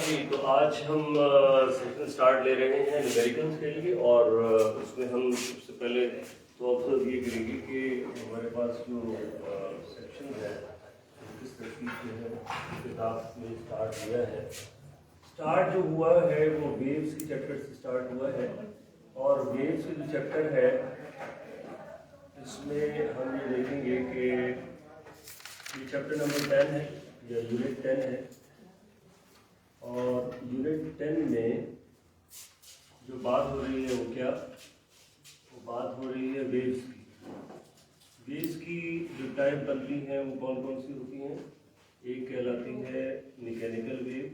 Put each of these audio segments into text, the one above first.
जी, तो आज हम सेशन स्टार्ट ले रहे हैं न्यूमेरिकल्स के लिए और उसमें हम सबसे पहले तो ऑब्जर्व ये करेंगे कि हमारे पास जो सेक्शन है किस तरह से है किताब में स्टार्ट किया है। स्टार्ट जो हुआ है वो वेव्स की चैप्टर से स्टार्ट हुआ है और वेव्स के जो चैप्टर है इसमें हम ये देखेंगे कि ये चैप्टर नंबर 10 है या यूनिट 10 है और यूनिट 10 में जो बात हो रही है वो क्या, वो बात हो रही है वेव्स की। वेव्स की जो टाइप बनती हैं वो कौन कौन सी होती हैं। एक कहलाती है मैकेनिकल वेव,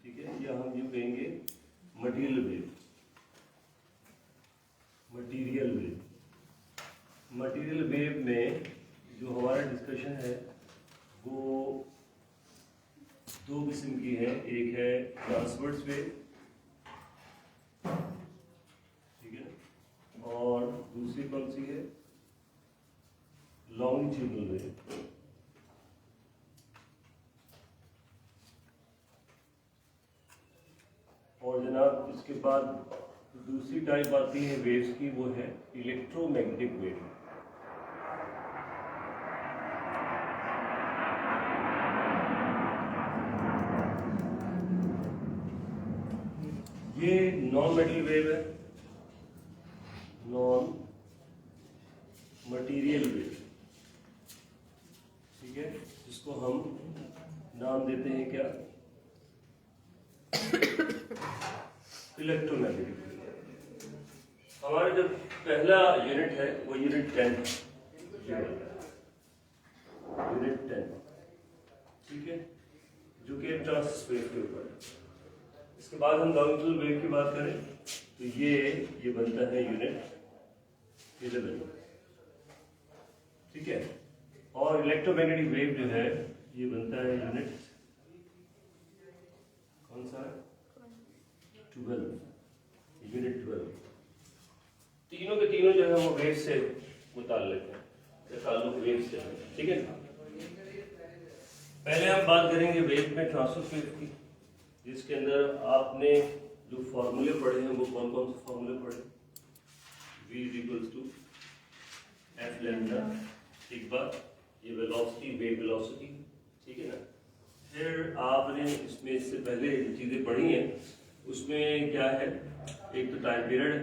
ठीक है, या हम यूँ कहेंगे material wave. Material wave, material wave में जो हमारा डिस्कशन है वो दो किस्म की है। एक है ट्रांसवर्स वेव, ठीक है, और दूसरी कौन सी है, लॉन्गिट्यूडनल वेव। और जनाब इसके बाद दूसरी टाइप आती है वेव्स की, वो है इलेक्ट्रोमैग्नेटिक वेव। ये नॉन मेटल वेव है, नॉन मटीरियल वेव, ठीक है, जिसको हम नाम देते हैं क्या, इलेक्ट्रोमैग्नेटिक वेव। हमारा जो पहला यूनिट है वो यूनिट 10 है, यूनिट 10, ठीक है, जो कि ट्रांस वेव के ऊपर है। इसके बाद हम लॉन्गिट्यूडनल वेव की बात करें तो ये बनता है यूनिट 11, ठीक है, और इलेक्ट्रोमैग्नेटिक वेव जो है ये बनता है यूनिट कौन सा है, 12, यूनिट 12। तीनों के तीनों जो है वो वेव से मुताल्लिक है, ताल्लुक वेव से है, ठीक है। पहले हम बात करेंगे वेव में ट्रांसवर्स वेव की, जिसके अंदर आपने जो फॉर्मूले पढ़े हैं वो कौन कौन से फॉर्मूले पढ़े। V equals to F lambda, एक बात ये वेलोसिटी, वेव वेलोसिटी, ठीक है ना। फिर आपने इसमें इससे पहले जो चीज़ें पढ़ी हैं उसमें क्या है, एक तो टाइम पीरियड है,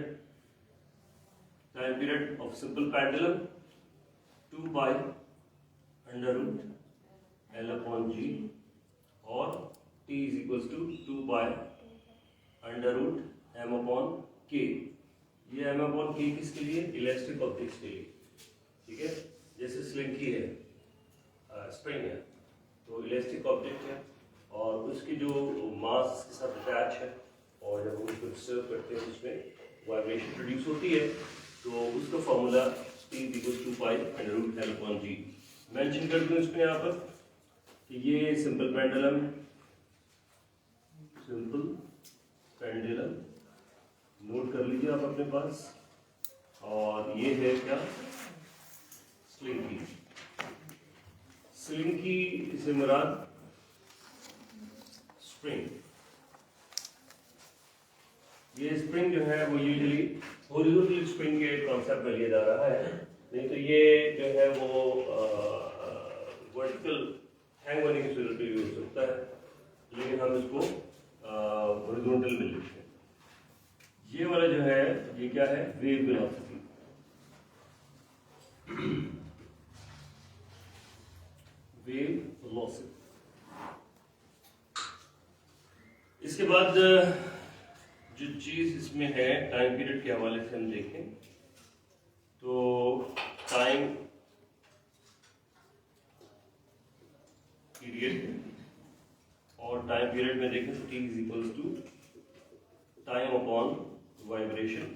time period of simple pendulum 2 pi under root L upon G और T is equals to 2 by under root M upon K। ये M अपॉन K किसके लिए, इलास्टिक ऑब्जेक्ट्स के लिए, ठीक है। जैसे स्लिंकी है, स्प्रिंग है, तो इलास्टिक ऑब्जेक्ट है और उसकी जो मास के साथ अटैच है और जब हम उसको डिस्टर्ब करते हैं उसमें वाइब्रेशन प्रोड्यूस होती है, तो उसका formula T is equals to pi under root L upon G। Mention कर दूं इसमें यहाँ पर कि ये सिंपल पेंडुलम है, सिंपल पेंडुलम नोट कर लीजिए आप अपने पास, और ये है क्या, स्लिंकी। स्लिंकी से मुराद स्प्रिंग। ये स्प्रिंग जो है वो यूजुअली हॉरिजॉन्टल स्प्रिंग के कॉन्सेप्ट में लिया जा रहा है, नहीं तो ये जो है वो वर्टिकल हैंग होने की सूरत में भी हो सकता है, लेकिन हम इसको हॉरिजॉन्टल में लिखते हैं। ये वाला जो है ये क्या है, वेव वेलोसिटी। Wave velocity. इसके बाद जो चीज इसमें है टाइम पीरियड के हवाले से हम देखें तो टाइम पीरियड, और टाइम पीरियड में देखें तो T is equals to time upon vibration,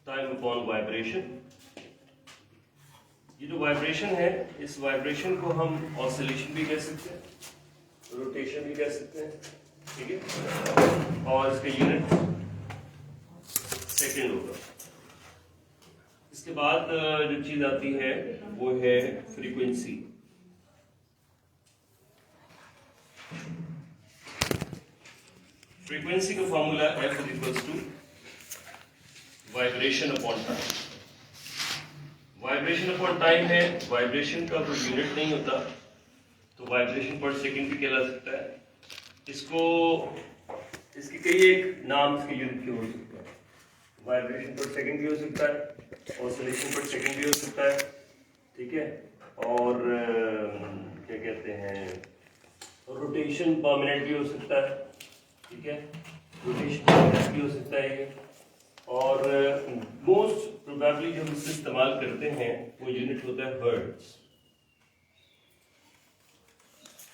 time upon vibration. ये जो वाइब्रेशन है, इस वाइब्रेशन को हम ऑसिलेशन भी कह सकते हैं, रोटेशन भी कह सकते हैं, ठीक है, और इसका यूनिट सेकेंड होगा। इसके बाद जो चीज आती है वो है फ्रीक्वेंसी। फ्रीक्वेंसी का formula F is equals to vibration upon time. Vibration upon time है, वाइब्रेशन का कोई यूनिट नहीं होता तो वाइब्रेशन पर सेकंड भी कहला सकता है। इसको इसके कई एक नाम इसके यूनिट के हो सकता है। वाइब्रेशन पर सेकंड भी हो सकता है, ऑसिलेशन पर सेकंड भी हो सकता है, ठीक है। और क्या कहते हैं, रोटेशन पर मिनट भी हो सकता है, ठीक है। रोटेशन पर मिनट भी हो सकता है ये। और मोस्ट प्रोबेबली जो हम इसे इस्तेमाल करते हैं वो यूनिट होता है हर्ट्ज।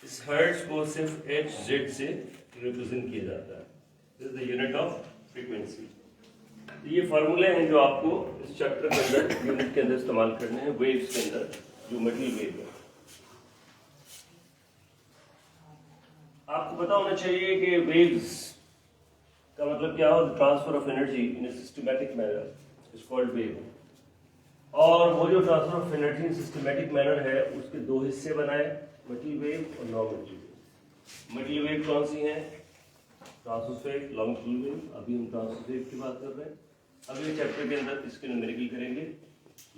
इस हर्ट्ज को सिर्फ Hz से रिप्रेजेंट किया जाता है। This is the unit of frequency. ये फार्मूले हैं जो आपको इस चैप्टर के अंदर यूनिट के अंदर इस्तेमाल करने हैं, वेव्स के अंदर, जो मिडिल वेव है। आपको पता होना चाहिए कि वेव्स का मतलब क्या हो, transfer of energy in A systematic manner is called wave. और वो जो transfer of energy in systematic manner है उसके दो हिस्से बनाए, मिडिल वेव और लॉन्गिट्यूड वेव। मिडिल वेव कौन सी है, ट्रांसवर्स वेव, लॉन्गिट्यूड वेव। अभी हम ट्रांसवर्स वेव की बात कर रहे हैं। अगले चैप्टर के अंदर इसके न्यूमेरिकल करेंगे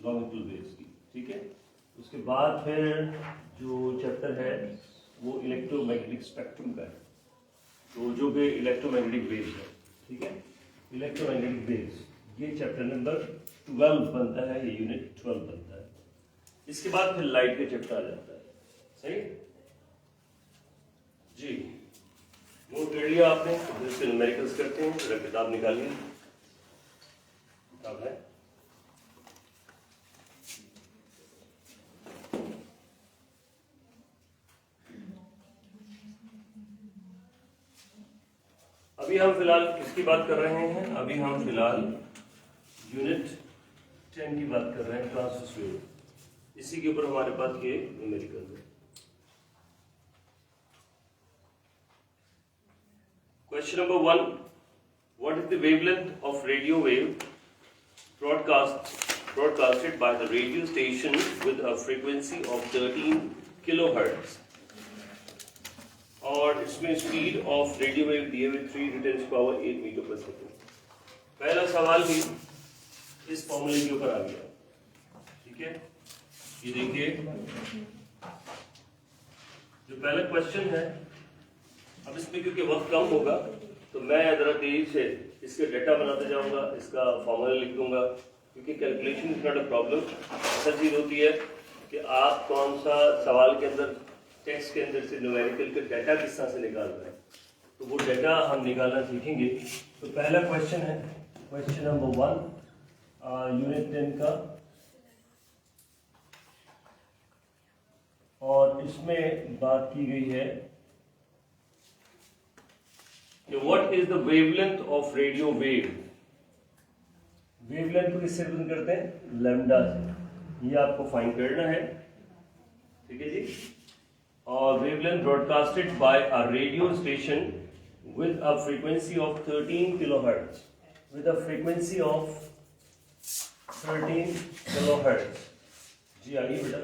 लॉन्गिट्यूड वेव्स की, ठीक है। उसके बाद फिर जो चैप्टर है वो इलेक्ट्रोमैग्नेटिक स्पेक्ट्रम का है, तो जो कि इलेक्ट्रोमैग्नेटिक वेव्स है, ठीक है। इलेक्ट्रोमैग्नेटिक वेव्स ये चैप्टर नंबर 12 बनता है, ये यूनिट 12 बनता है। इसके बाद फिर लाइट का चैप्टर आ जाता है, सही जी। नोट कर लिया आपने, तो इसके न्यूमेरिकल्स करते हैं। जरा किताब निकालिए, किताब है अभी हम फिलहाल किसकी बात कर रहे हैं, अभी हम फिलहाल यूनिट 10 की बात कर रहे हैं, ट्रांसवर्स वेव। इसी के ऊपर हमारे पास ये न्यूमेरिकल है। Question number 1, what is the wavelength of radio wave broadcasted by the radio station with a frequency of 13 kilohertz और इसमें स्पीड ऑफ रेडियो वेव दिए हुए 3 × 10⁻⁸ मीटर पर सेकेंड। पहला सवाल भी इस फॉर्मूले के ऊपर आ गया, ठीक है। ये देखिए जो पहला क्वेश्चन है, अब इसमें क्योंकि वक्त कम होगा तो मैं जरा तेजी से इसके डेटा बनाते जाऊंगा, इसका फॉर्मूला लिख दूंगा, क्योंकि calculation is not a problem. असल चीज होती है कि आप कौन सा सवाल के अंदर, टेक्स्ट के अंदर से न्यूमेरिकल का डाटा किस तरह से निकाल रहे हैं, तो वो डाटा हम निकालना सीखेंगे। तो पहला क्वेश्चन है, क्वेश्चन नंबर 1 यूनिट 10 का, और इसमें बात की गई है कि what is the wavelength of radio wave. Wavelength को किससे रिप्रेजेंट करते हैं, लैम्डा से। ये आपको फाइंड करना है, ठीक है जी। और wavelength broadcasted by a radio station with a frequency of 13 kilohertz, with a frequency of 13 kilohertz। जी आइए बेटा,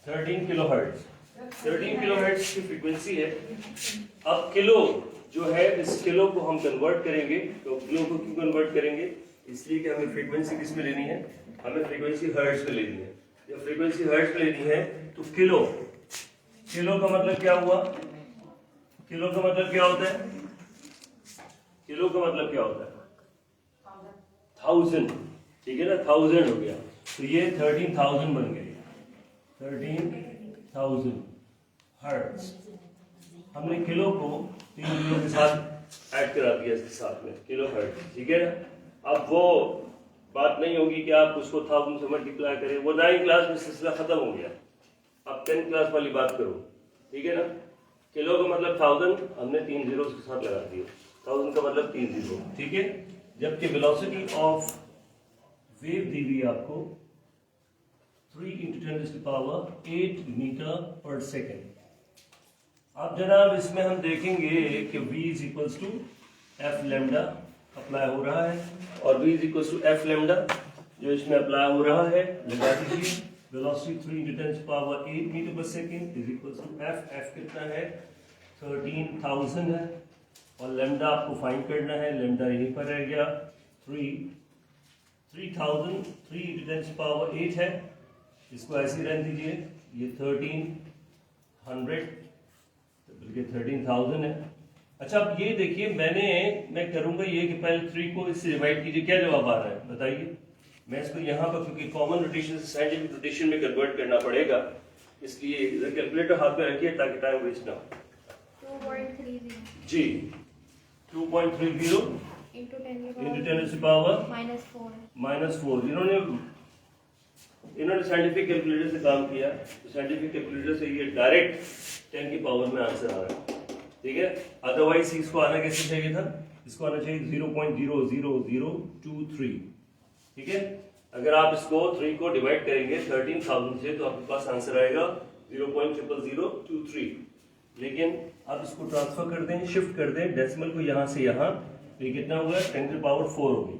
13 किलोहर्ट्ज, 13 किलोहर्ट्ज की फ्रीक्वेंसी है। अब किलो जो है, इस किलो को हम कन्वर्ट करेंगे, तो किलो को क्यों कन्वर्ट करेंगे, इसलिए कि हमें फ्रीक्वेंसी किस में लेनी है, हमें फ्रीक्वेंसी हर्ट्ज में लेनी है। जब फ्रीक्वेंसी हर्ट्ज में लेनी है तो किलो, किलो का मतलब क्या हुआ, किलो का मतलब क्या होता है, किलो का मतलब क्या होता है 1000, ठीक है ना, 1000 हो गया, तो ये 13,000 बन गए, 13,000 हर्ट्ज। हमने किलो को 3 किलो के साथ ऐड करा दिया इसके साथ में, किलो हर्ट्ज, ठीक है ना। अब वो बात नहीं होगी कि आप उसको 1000 से मल्टीप्लाई करें, वो 9th क्लास में सिलसिला खत्म हो गया। अब 10th क्लास वाली बात करो, ठीक है ना। किलो का मतलब 1000, हमने 3 जीरो के साथ लगा दिया, 1000 का मतलब 3 जीरो, ठीक है। जबकि वेलोसिटी ऑफ वेव दी हुई आपको 3 × 10⁸ मीटर पर सेकेंड। अब जनाब इसमें हम देखेंगे कि v = f लैम्डा अप्लाई हो रहा है, और v = f लैम्डा जो इसमें अप्लाई हो रहा है लगा दीजिए। वेलोसिटी 3 into 10 power 8 मीटर पर second is equal to F कितना है 13,000 है, और लेमडा आपको फाइंड करना है, लेमडा यहीं पर रह गया 3000 3 into 10 power 8 है, इसको ऐसे रहने दीजिए, ये 1300 बल्कि 13,000 है। अच्छा अब ये देखिए मैं करूंगा ये कि पहले 3 को इससे डिवाइड कीजिए, क्या जवाब आ रहा है बताइए। मैं इसको यहाँ पर क्योंकि कॉमन रोटेशन से साइंटिफिक रोटेशन में कन्वर्ट करना पड़ेगा, इसलिए कैलकुलेटर हाथ में रखिए ताकि टाइम वेस्ट ना हो। 2.30 जी 2.30 into 10 into 10 to the power -4। इन्होंने साइंटिफिक कैलकुलेटर से काम किया, तो साइंटिफिक कैलकुलेटर से ये डायरेक्ट 10 की पावर में आंसर आ रहा है, ठीक है। अदरवाइज इसको आना कैसे चाहिए था, इसको आना चाहिए 0.00023, ठीक है। अगर आप इसको 3 को डिवाइड करेंगे 13,000 से तो आपके पास आंसर आएगा 0.00023, लेकिन आप इसको ट्रांसफर कर दें, शिफ्ट कर दें डेसिमल को यहाँ से यहाँ, तो ये कितना हुआ 10 की पावर 4 होगी।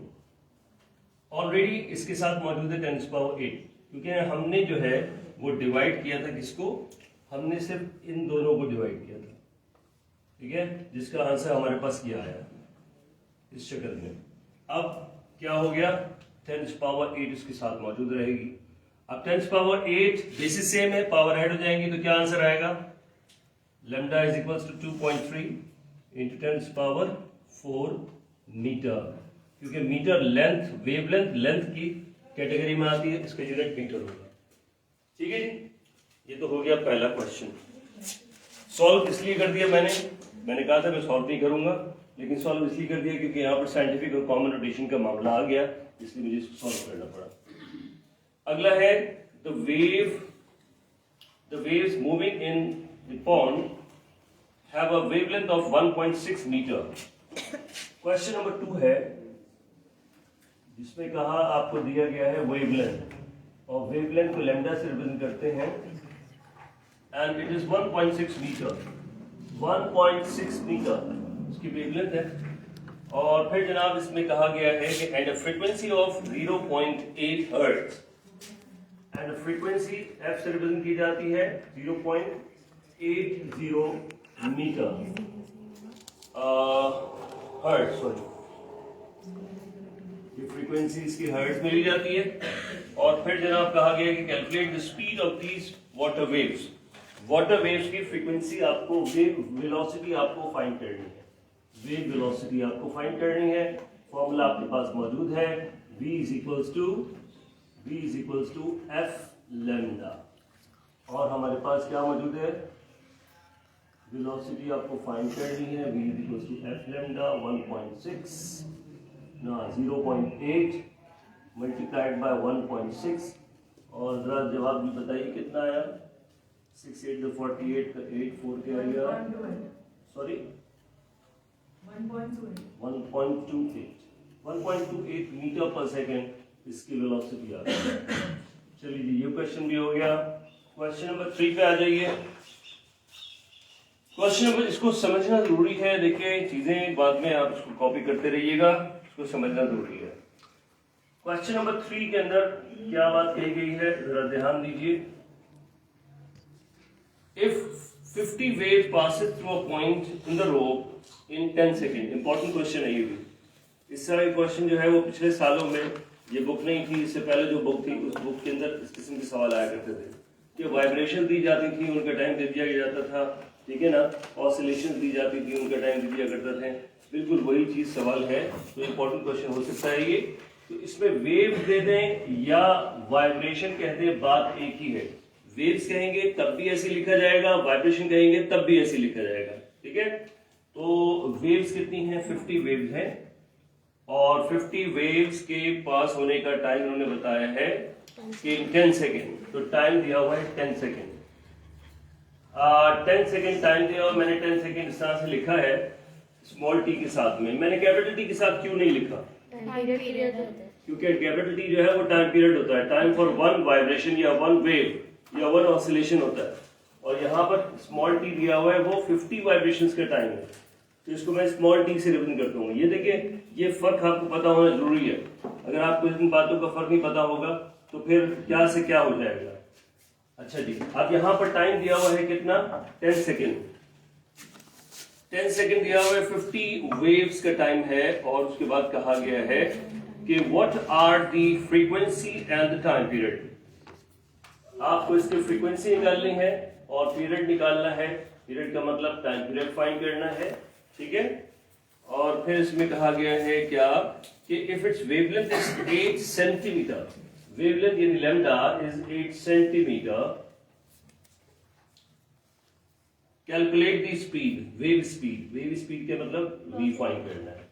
ऑलरेडी इसके साथ मौजूद है 10 की पावर 8, क्योंकि हमने जो है वो डिवाइड किया था किसको, हमने सिर्फ इन दोनों को डिवाइड किया था, ठीक है, जिसका आंसर हमारे पास किया आया इस शक्ल में। अब क्या हो गया 10 पावर 8 इसके साथ मौजूद रहेगी। अब 10 पावर 8 बेसिस सेम है, पावर ऐड हो जाएंगी तो क्या आंसर आएगा, lambda is equals to 2.3 into 10 power 4 metre, क्योंकि मीटर लेंथ वेवलेंथ लेंथ की कैटेगरी में आती है, इसका यूनिट मीटर होगा, ठीक है जी। ये तो हो गया पहला क्वेश्चन। सॉल्व इसलिए कर दिया मैंने कहा था मैं सॉल्व नहीं करूंगा, लेकिन सॉल्व इसलिए कर दिया क्योंकि यहाँ पर साइंटिफिक और कॉमन रोटेशन का मामला आ गया, इसलिए मुझे इसको सॉल्व करना पड़ा। अगला है the waves moving in the pond have a wavelength of 1.6 metre. Question number 2 है जिसमें कहा आपको दिया गया है वेवलेंथ, और वेवलेंथ को लैम्डा से रिप्रेजेंट करते हैं, and it is 1.6 metre, 1.6 metre उसकी वेवलेंथ है। और फिर जनाब इसमें कहा गया है कि and a frequency of 0.8 hertz, and frequency F से रिप्रेजेंट की जाती है 0.80 मीटर हर्ट्ज, सॉरी ये फ्रीक्वेंसी इसकी हर्ट्ज में ली जाती है। और फिर जनाब कहा गया कि calculate the speed of these water waves की फ्रीक्वेंसी आपको, वेव वेलोसिटी आपको फाइंड करनी है, वेव वेलोसिटी आपको फाइंड करनी है। फॉर्मूला आपके पास मौजूद है, v is equals to F lambda, और हमारे पास क्या मौजूद है, वेलोसिटी आपको फाइंड करनी है, v is equals to F lambda 1.6 ना 0.8 मल्टीप्लाइड बाय 1.6, और जरा जवाब भी बताइए कितना आया, 6 8 तो 48 का 8 4 क्या आएगा, सॉरी 1.28 मीटर पर सेकेंड इसकी वेलोसिटी आ गई। चलिए जी ये क्वेश्चन भी हो गया। क्वेश्चन नंबर 3 पे आ जाइए। क्वेश्चन नंबर, इसको समझना जरूरी है, देखिए चीजें बाद में आप इसको कॉपी करते रहिएगा, इसको समझना जरूरी है। क्वेश्चन नंबर 3 के अंदर क्या बात कही गई है जरा ध्यान दीजिए। If 50 waves passes through a point in the rope in 10 seconds, important question है ये भी। इस तरह के क्वेश्चन जो है वो पिछले सालों में, ये बुक नहीं थी, इससे पहले जो बुक थी उस बुक के अंदर इस किस्म के सवाल आया करते थे कि वाइब्रेशन दी जाती थी, उनका टाइम दे दिया जाता था, ठीक है ना, ऑसिलेशन दी जाती थी, उनका टाइम दे दिया करते थे, बिल्कुल वही चीज सवाल है। तो इंपॉर्टेंट क्वेश्चन हो सकता है ये। तो इसमें वेव दे दें या वाइब्रेशन कह दें, बात एक ही है। वेव्स कहेंगे तब भी ऐसे लिखा जाएगा, वाइब्रेशन कहेंगे तब भी ऐसे लिखा जाएगा, ठीक है। तो वेव्स कितनी हैं, 50 वेव्स हैं, और 50 वेव्स के पास होने का टाइम उन्होंने बताया है कि 10 सेकेंड। तो टाइम दिया हुआ है 10 सेकेंड, 10 सेकेंड टाइम दिया हुआ, मैंने 10 सेकेंड इस तरह से लिखा है स्मॉल टी के साथ में। मैंने कैपिटल टी के साथ क्यों नहीं लिखा, क्योंकि कैपिटल टी जो है वो टाइम पीरियड होता है, टाइम फॉर वन वाइब्रेशन या वन वेव या वन ऑसिलेशन होता है, और यहाँ पर स्मॉल टी दिया हुआ है वो 50 वाइब्रेशंस का टाइम है, तो इसको मैं स्मॉल टी से रिप्रेजेंट करता हूँ। ये देखिए, ये फर्क आपको पता होना जरूरी है। अगर आपको इन बातों का फर्क नहीं पता होगा तो फिर क्या से क्या हो जाएगा। अच्छा जी, अब यहाँ पर टाइम दिया हुआ है कितना, 10 सेकेंड। 10 सेकेंड दिया हुआ है, 50 वेव्स का टाइम है, और उसके बाद कहा गया है कि what are the frequency and the time period. आपको इसकी फ्रीक्वेंसी निकालनी है और पीरियड निकालना है। पीरियड का मतलब टाइम पीरियड फाइंड करना है, ठीक है। और फिर इसमें कहा गया है क्या कि if its wavelength is 8 centimeter, wavelength यानी lambda is 8 centimeter, calculate the speed, wave speed. Wave speed के मतलब v फाइंड करना है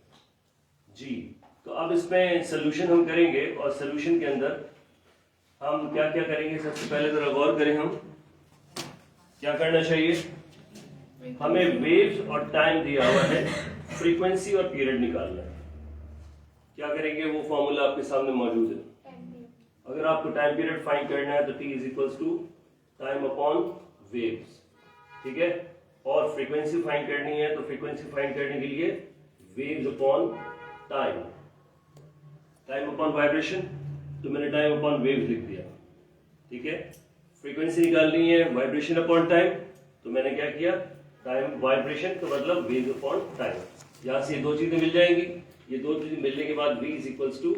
जी। तो अब इसमें सोल्यूशन हम करेंगे, और सोल्यूशन के अंदर हम क्या क्या करेंगे, सबसे पहले जरा गौर करें। हम क्या करना चाहिए, हमें वेव्स और टाइम दिया हुआ है, फ्रीक्वेंसी और पीरियड निकालना है। क्या करेंगे, वो फॉर्मूला आपके सामने मौजूद है। अगर आपको टाइम पीरियड फाइंड करना है तो t is equals to time upon waves, ठीक है। और फ्रीक्वेंसी फाइंड करनी है तो फ्रीक्वेंसी फाइंड करने के लिए waves upon time, time upon vibration, तो मैंने टाइम अपॉन वेव्स लिख दिया, ठीक है। फ्रीक्वेंसी निकालनी है वाइब्रेशन अपॉन टाइम, तो मैंने क्या किया, टाइम वाइब्रेशन तो मतलब वेव अपॉन टाइम। यहाँ से ये दो चीजें मिल जाएंगी। ये दो चीजें मिलने के बाद v is equals to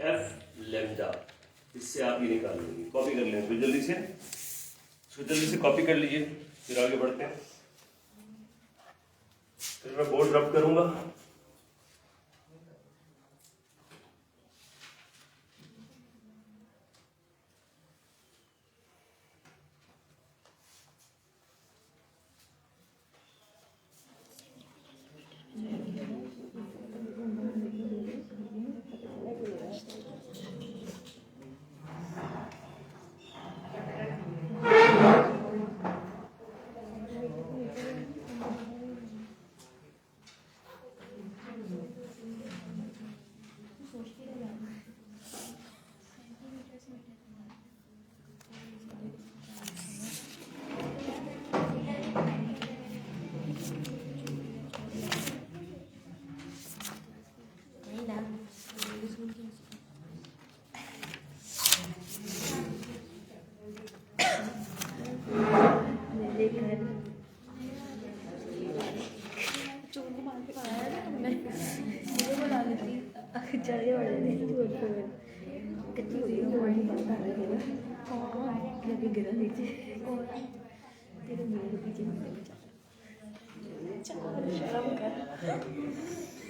F lambda. इससे आप ये निकाल लेंगे, कॉपी कर लेंगे फिर जल्दी से कॉपी कर लीजिए, फिर आगे बढ़ते हैं। फिर मैं बोर्ड रब करूंगा।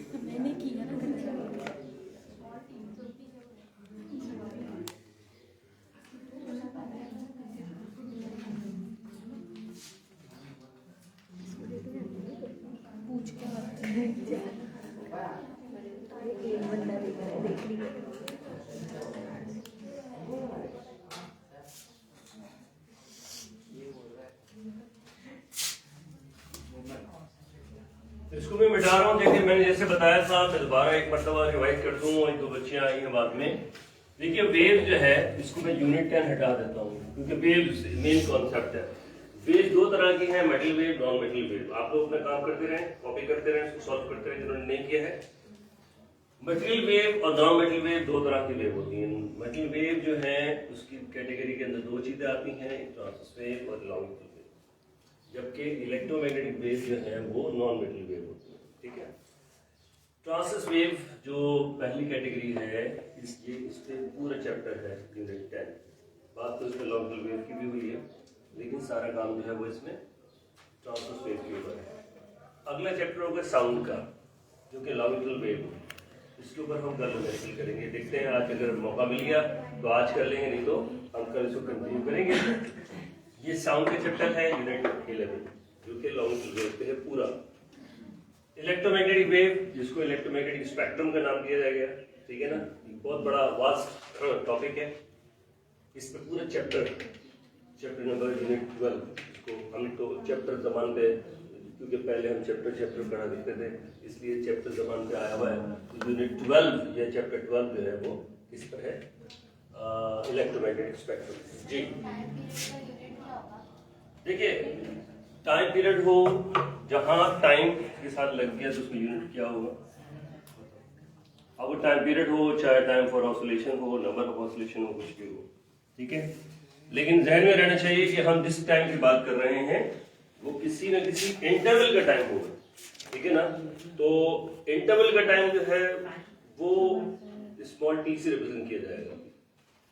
मैंने किया ना पूछ के इसको मैं मिटा रहा हूँ। देखिए मैंने जैसे बताया था, मैं दोबारा एक मरतबा रिवाइज कर दूँ, एक दो बच्चियाँ आई हैं बाद में। देखिए वेव जो है, इसको मैं यूनिट 10 हटा देता हूँ, क्योंकि वेव मेन कॉन्सेप्ट है। वेव दो तरह की है, metal wave, non metal wave. आप लोग अपना काम करते रहें, कॉपी करते रहें, इसको सॉल्व करते रहें जिन्होंने नहीं किया है। मेटल वेव और नॉन मेटल वेव दो तरह की वेव होती हैं। मेटल वेव जो है उसकी कैटेगरी के अंदर दो चीजें आती हैं, ट्रांसवर्स वेव और लॉन्गिट्यूडल वेव, जबकि इलेक्ट्रोमैग्नेटिक वेव जो है वो नॉन मेटल वेव होती है, ठीक है। ट्रांसवर्स वेव जो पहली कैटेगरी है, इस पे पूरा चैप्टर है यूनिट 10। बात तो इसमें लॉन्गिट्यूडल वेव की भी हुई है, लेकिन सारा काम जो है वो इसमें ट्रांसवर्स वेव के ऊपर है। अगला चैप्टर होगा साउंड का, जो कि लॉन्गिट्यूडल वेव, इसके ऊपर हम कल मेडिकल करेंगे। देखते हैं आज अगर मौका मिल गया तो आज कर लेंगे, नहीं तो हम कल इसको कंटिन्यू करेंगे। ये साउंड का चैप्टर है यूनिट 11, जो कि लॉन्गिट्यूडल वेव पे है पूरा। इलेक्ट्रोमैग्नेटिक वेव, जिसको इलेक्ट्रोमैग्नेटिक स्पेक्ट्रम का नाम दिया गया, ठीक है ना, बहुत बड़ा वास्ट टॉपिक है। इस पे पूरा चैप्टर नंबर यूनिट 12, इसको हम तो चैप्टर जबान पे, क्योंकि पहले हम चैप्टर पढ़ा करते थे, इसलिए चैप्टर जबान पे आया हुआ है। तो यूनिट 12 या चैप्टर 12 जो है वो किस पर है, इलेक्ट्रोमैग्नेटिक स्पेक्ट्रम जी। देखिए टाइम पीरियड हो, जहां टाइम के साथ लग गया तो उसमें यूनिट क्या होगा, अब वो टाइम पीरियड हो, चाहे टाइम फॉर ऑसिलेशन हो, नंबर ऑफ ऑसिलेशन हो, कुछ भी हो, ठीक है। लेकिन जहन में रहना चाहिए कि हम जिस टाइम की बात कर रहे हैं वो किसी न किसी इंटरवल का टाइम होगा, ठीक है ना। तो इंटरवल का टाइम जो है वो स्मॉल टी से रिप्रेजेंट किया जाएगा,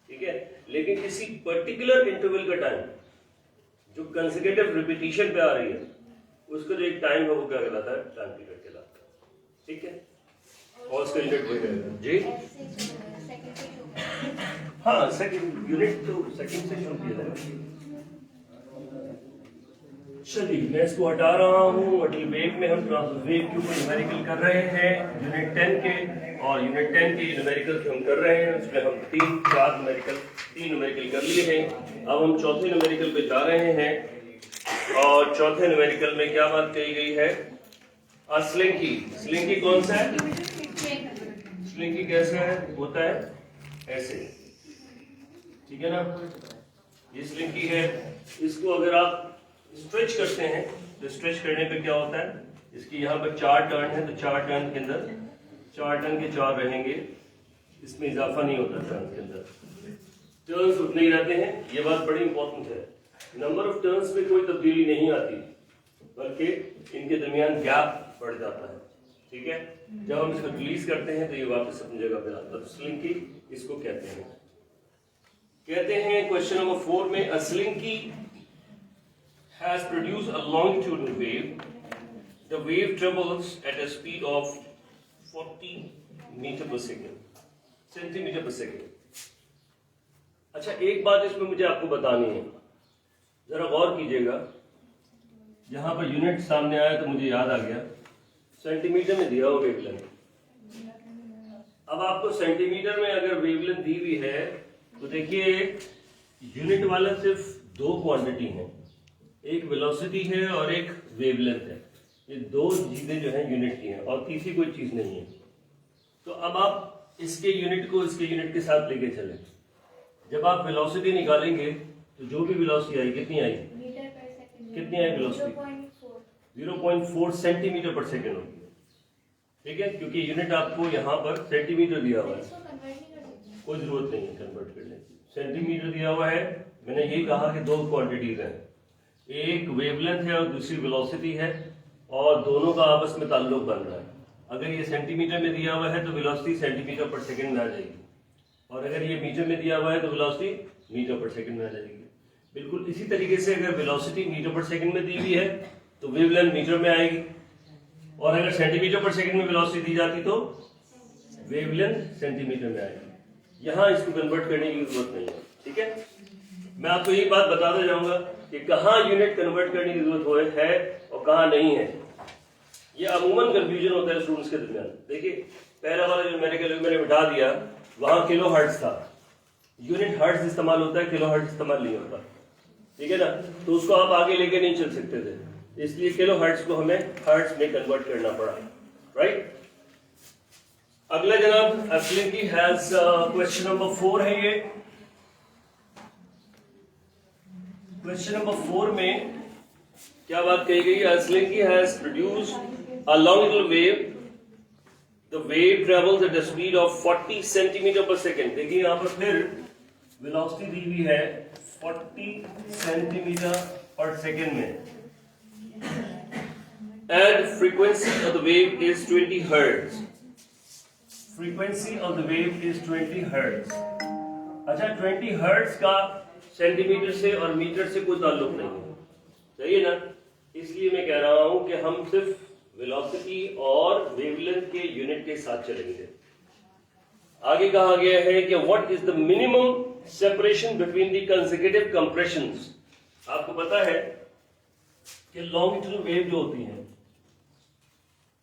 ठीक है। लेकिन किसी पर्टिकुलर इंटरवल का टाइम जो कंसेक्यूटिव रिपीटिशन पे आ रही है, उसका जो एक टाइम है वो क्या कहलाता है, टाइम पीरियड कहलाता है, ठीक है। और उसका यूनिट वही रहेगा जी। हाँ, सेकंड यूनिट तो सेकंड से शुरू किया जाएगा। चलिए मैं इसको हटा रहा हूँ। अटल वेव में हम ट्रांसवर्स वेव के ऊपर न्यूमेरिकल कर रहे हैं यूनिट 10 के, और यूनिट 10 के न्यूमेरिकल हम कर रहे हैं, उसमें हम तीन न्यूमेरिकल कर लिए हैं। अब हम चौथे न्यूमेरिकल पे जा रहे हैं, और चौथे न्यूमेरिकल में क्या बात कही गई है, स्लिंकी। स्लिंकी कौन सा है? स्लिंकी कैसे है, होता है ऐसे, ठीक है ना। ये स्लिंकी है। इसको अगर आप स्ट्रेच करते हैं तो स्ट्रेच करने पे क्या होता है, इसकी यहाँ पर 4 टर्न है, तो 4 टर्न के अंदर 4 टर्न के 4 रहेंगे, इसमें इजाफा नहीं होता टर्न के अंदर, टर्न्स उतने ही रहते हैं। ये बात बड़ी इंपॉर्टेंट है, नंबर ऑफ टर्न्स में कोई तब्दीली नहीं आती, बल्कि इनके दरमियान गैप बढ़ जाता है, ठीक है। जब हम इसको रिलीज करते हैं तो ये वापस अपनी जगह पे आता है, तो स्लिंकी इसको कहते हैं। क्वेश्चन नंबर 4 में अ slinky has produced a longitudinal wave. The wave travels at a speed of 40 meter per second, centimeter per second. अच्छा, एक बात इसमें मुझे आपको बतानी है, जरा गौर कीजिएगा। यहाँ पर यूनिट सामने आया तो मुझे याद आ गया, सेंटीमीटर में दिया हो वेवलेंथ। अब आपको सेंटीमीटर में अगर वेवलेंथ दी हुई है तो देखिए यूनिट वाला सिर्फ 2 क्वांटिटी हैं, एक वेलोसिटी है और एक वेवलेंथ है। ये 2 चीजें जो है यूनिट की हैं, और तीसरी कोई चीज नहीं है। तो अब आप इसके यूनिट को इसके यूनिट के साथ लेके चलें। जब आप वेलोसिटी निकालेंगे तो जो भी वेलोसिटी आई, कितनी आई, कितनी आई वेलोसिटी, 0.4 सेंटीमीटर पर सेकेंड होगी, ठीक है। क्योंकि यूनिट आपको यहाँ पर सेंटीमीटर दिया हुआ है, कोई जरूरत नहीं है कन्वर्ट करने की, सेंटीमीटर दिया हुआ है। मैंने ये कहा कि 2 क्वांटिटीज हैं, एक वेवलेंथ है और दूसरी वेलोसिटी है, और दोनों का आपस में ताल्लुक बन रहा है। अगर ये सेंटीमीटर में दिया हुआ है तो वेलोसिटी सेंटीमीटर पर सेकंड में आ जाएगी, और अगर ये मीटर में दिया हुआ है तो वेलोसिटी मीटर पर सेकंड में आ जाएगी। बिल्कुल इसी तरीके से अगर वेलोसिटी मीटर पर सेकंड में दी हुई है तो वेवलेंथ मीटर में आएगी, और अगर सेंटीमीटर पर सेकंड में वेलोसिटी दी जाती तो वेवलेंथ सेंटीमीटर में आएगी। यहाँ इसको कन्वर्ट करने की जरूरत नहीं है, ठीक है। मैं आपको यही बात बताता जाऊंगा कि कहाँ यूनिट कन्वर्ट करने की जरूरत है और कहाँ नहीं है। ये अमूमन कंफ्यूजन होता है स्टूडेंट्स के दरमियान। देखिए पहला वाला जो मैंने बिठा दिया, वहां किलो हर्ट्ज था, यूनिट हर्ट्ज इस्तेमाल होता है, किलो हर्ट्ज इस्तेमाल नहीं होता, ठीक है ना। तो उसको आप आगे लेके नहीं चल सकते थे, इसलिए किलो हर्ट्ज को हमें हर्ट्ज में कन्वर्ट करना पड़ा, राइट। अगला जनाब स्लिंकी हैज क्वेश्चन नंबर 4 है। ये क्वेश्चन नंबर 4 में क्या बात कही गई है, slinky has produced a longitudinal wave, the wave travels at the speed of 40 centimetre पर सेकेंड। देखिए यहाँ पर फिर वेलोसिटी दी हुई है 40 सेंटीमीटर पर सेकेंड में, and frequency of the wave is 20 hertz. Frequency of the wave is 20 hertz. अच्छा, 20 हर्ट्ज का सेंटीमीटर से और मीटर से कोई ताल्लुक नहीं है, सही है ना। इसलिए मैं कह रहा हूं कि हम सिर्फ वेलोसिटी और वेवलेंथ के यूनिट के साथ चलेंगे। आगे कहा गया है कि what is the minimum separation between the consecutive compressions. आपको पता है कि लॉन्गिट्यूडनल वेव जो होती हैं,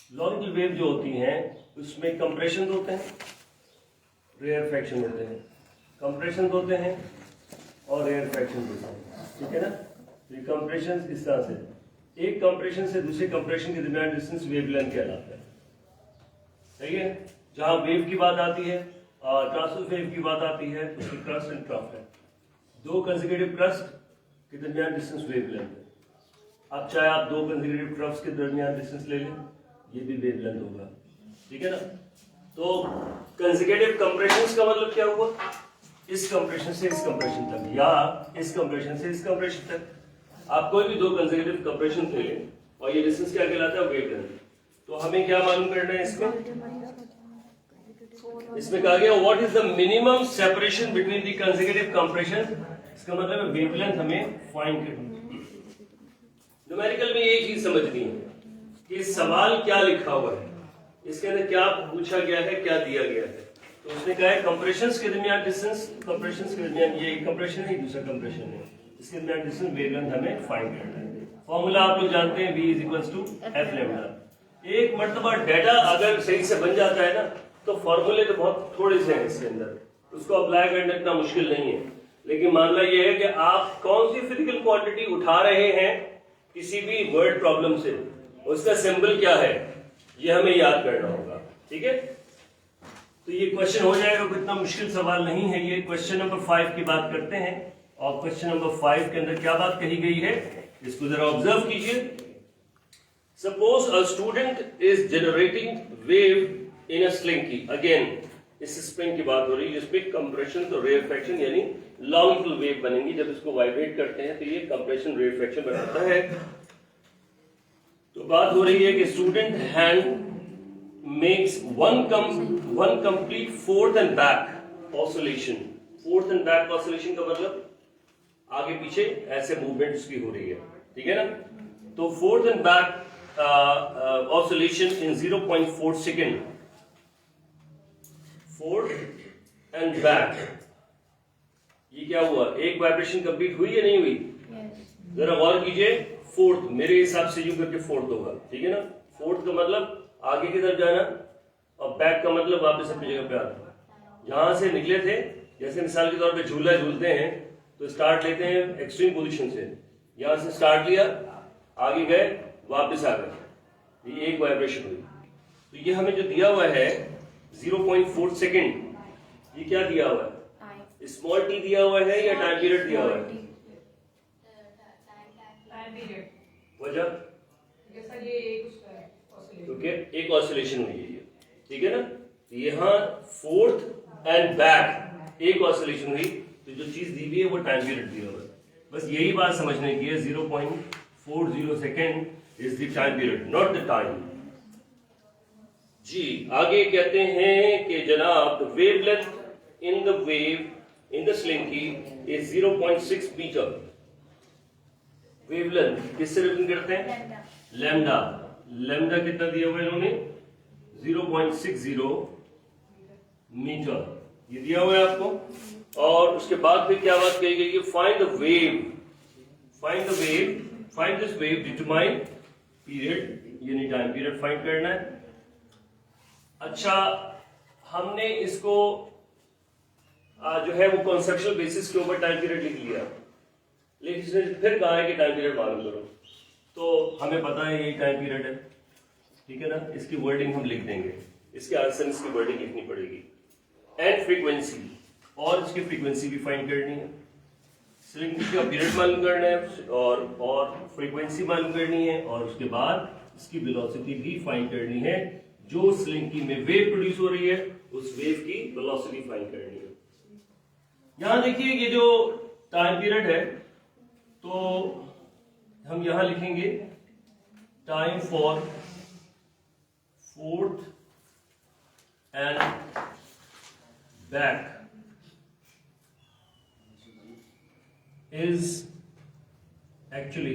लॉन्गिट्यूडनल वेव जो होती हैं उसमें कंप्रेशन होते हैं, रेयर फ्रैक्शन होते हैं, कंप्रेशन होते हैं और रेयर फ्रैक्शन होते हैं, ठीक है ना। तो ये कंप्रेशन इस तरह से, एक कंप्रेशन से दूसरे कंप्रेशन के दरमियान डिस्टेंस वेवलेंथ कहलाता है, सही है। जहां वेव की बात आती है, ट्रांसवर्स वेव की बात आती है, उसकी क्रस्ट एंड ट्रफ है, 2 कंसेक्यूटिव क्रस्ट के दरमियान डिस्टेंस वेवलेंथ है। अब चाहे आप 2 कंसेक्यूटिव ट्रफ्स के दरमियान डिस्टेंस ले लें, ये भी वेवलेंथ होगा, ठीक है ना। तो कंसेक्यूटिव कंप्रेशंस का मतलब क्या हुआ, इस कंप्रेशन से इस कंप्रेशन तक या इस कंप्रेशन से इस कंप्रेशन तक। आप कोई भी दो कंसेक्यूटिव कंप्रेशन ले लें और ये डिस्टेंस क्या कहलाता है, वेवलेंथ। तो हमें क्या मालूम करना है इसमें कहा गया what is the minimum separation between the consecutive compression. इसका मतलब है वेवलेंथ हमें फाइंड करनी है। न्यूमेरिकल में एक चीज समझनी है कि सवाल क्या लिखा हुआ है, इसके अंदर क्या पूछा गया है, क्या दिया गया है। तो उसने कहा है कंप्रेशंस के दरमियान डिस्टेंस, कंप्रेशंस के दरमियान ये एक कंप्रेशन है दूसरा कंप्रेशन है, इसके दरमियान डिस्टेंस वेवलेंथ हमें फाइंड करना है। फॉर्मूला आप लोग जानते हैं, V = F लैम्डा। एक मर्तबा डेटा अगर सही से बन जाता है ना तो फॉर्मूले तो बहुत थोड़े से हैं इसके अंदर, उसको अप्लाई करना इतना मुश्किल नहीं है। लेकिन मामला ये है कि आप कौन सी फिजिकल क्वांटिटी उठा रहे हैं किसी भी वर्ड प्रॉब्लम से, उसका सिंबल क्या है ये हमें याद करना होगा। ठीक है, तो ये क्वेश्चन हो जाएगा, कितना मुश्किल सवाल नहीं है ये। क्वेश्चन नंबर 5 की बात करते हैं और क्वेश्चन नंबर 5 के अंदर क्या बात कही गई है इसको जरा ऑब्जर्व कीजिए। Suppose a student is generating wave in a slinky. Again इस स्प्रिंग की बात हो रही है जिसमें कंप्रेशन तो रेयरफेक्शन यानी लॉन्ग वेव बनेंगी। जब इसको वाइब्रेट करते हैं तो ये कंप्रेशन रेयरफेक्शन बनाता है। तो बात हो रही है कि student hand makes one complete forth and back oscillation। Fourth and back oscillation का मतलब आगे पीछे ऐसे मूवमेंट उसकी हो रही है, ठीक है ना। तो fourth and back oscillation in 0.4 second, fourth and back, ये क्या हुआ, एक वाइब्रेशन कंप्लीट हुई या नहीं हुई? जरा गौर कीजिए, फोर्थ मेरे हिसाब से यूं करके फोर्थ होगा, ठीक है ना। फोर्थ का मतलब आगे की तरफ जाना और बैक का मतलब वापस अपनी जगह पे आना। जहां से निकले थे, जैसे मिसाल के तौर पे झूला झूलते हैं तो स्टार्ट लेते हैं एक्सट्रीम पोजीशन से, यहां से स्टार्ट लिया, आगे गए, वापस आ गए, ये एक वाइब्रेशन हुई। तो ये हमें जो दिया हुआ है 0.4 सेकेंड, ये क्या दिया हुआ है, स्मॉल टी दिया हुआ है या टाइम पीरियड दिया हुआ है? वजह क्योंकि एक ऑसिलेशन हुई है, ठीक है ना। तो यहाँ फोर्थ एंड बैक एक ऑसिलेशन हुई, तो जो चीज दी हुई है वो टाइम पीरियड दिया हुआ है। बस यही बात समझने की है, 0.40 second is the time period, not the time. जी आगे कहते हैं कि जनाब the wavelength in the wave in the slinky is 0.6 meter. Wavelength किससे रिप्रेजेंट करते हैं? लैम्डा। लैम्डा कितना दिया हुआ है इन्होंने? 0.60 मीटर, ये दिया हुआ है आपको। और उसके बाद फिर क्या बात कही गई है, find the wave, find the wave, find this wave, determine period, यानी टाइम पीरियड फाइंड करना है। अच्छा, हमने इसको जो है वो कॉन्सेप्चुअल बेसिस के ऊपर टाइम पीरियड लिख लिया, लेकिन इसने फिर कहा है कि टाइम पीरियड मालूम करो। तो हमें पता है यही टाइम पीरियड है, ठीक है ना। इसकी वर्डिंग हम लिख देंगे, इसके आंसर इसकी वर्डिंग लिखनी पड़ेगी। एंड फ्रीक्वेंसी, और इसकी फ्रीक्वेंसी भी फाइंड करनी है। स्लिंकी का पीरियड मालूम करना है और फ्रीक्वेंसी मालूम करनी है, और उसके बाद इसकी वेलोसिटी भी फाइंड करनी है। जो स्लिंकी में वेव प्रोड्यूस हो रही है उस वेव की वेलोसिटी फाइंड करनी है। यहां देखिए ये जो टाइम पीरियड है, तो हम यहां लिखेंगे time for fourth and back is actually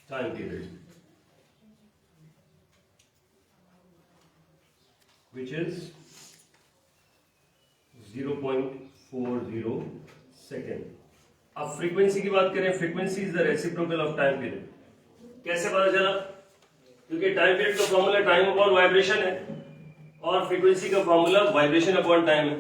time period, which is 0.40 second. अब फ्रीक्वेंसी की बात करें, frequency is the reciprocal of time period. कैसे पता चला? क्योंकि टाइम पीरियड का फॉर्मूला टाइम अपॉन वाइब्रेशन है और फ्रीक्वेंसी का फॉर्मूला वाइब्रेशन अपॉन टाइम है,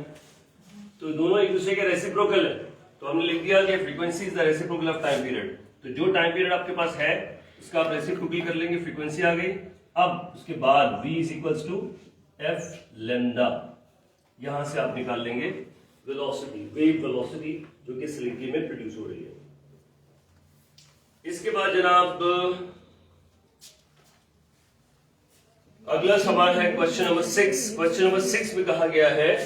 तो दोनों एक दूसरे के रेसिप्रोकल है। तो हमने लिख दिया कि frequency is the reciprocal of time period. तो जो टाइम पीरियड आपके पास है उसका आप रेसिप्रोकल कर लेंगे, फ्रीक्वेंसी आ गई। अब उसके बाद V = F लैम्डा, यहां से आप निकाल लेंगे वेलोसिटी, वेव वेलोसिटी जो कि स्लिंकी में प्रोड्यूस हो रही है। इसके बाद जनाब अगला सवाल है क्वेश्चन नंबर 6। क्वेश्चन नंबर 6 में कहा गया है,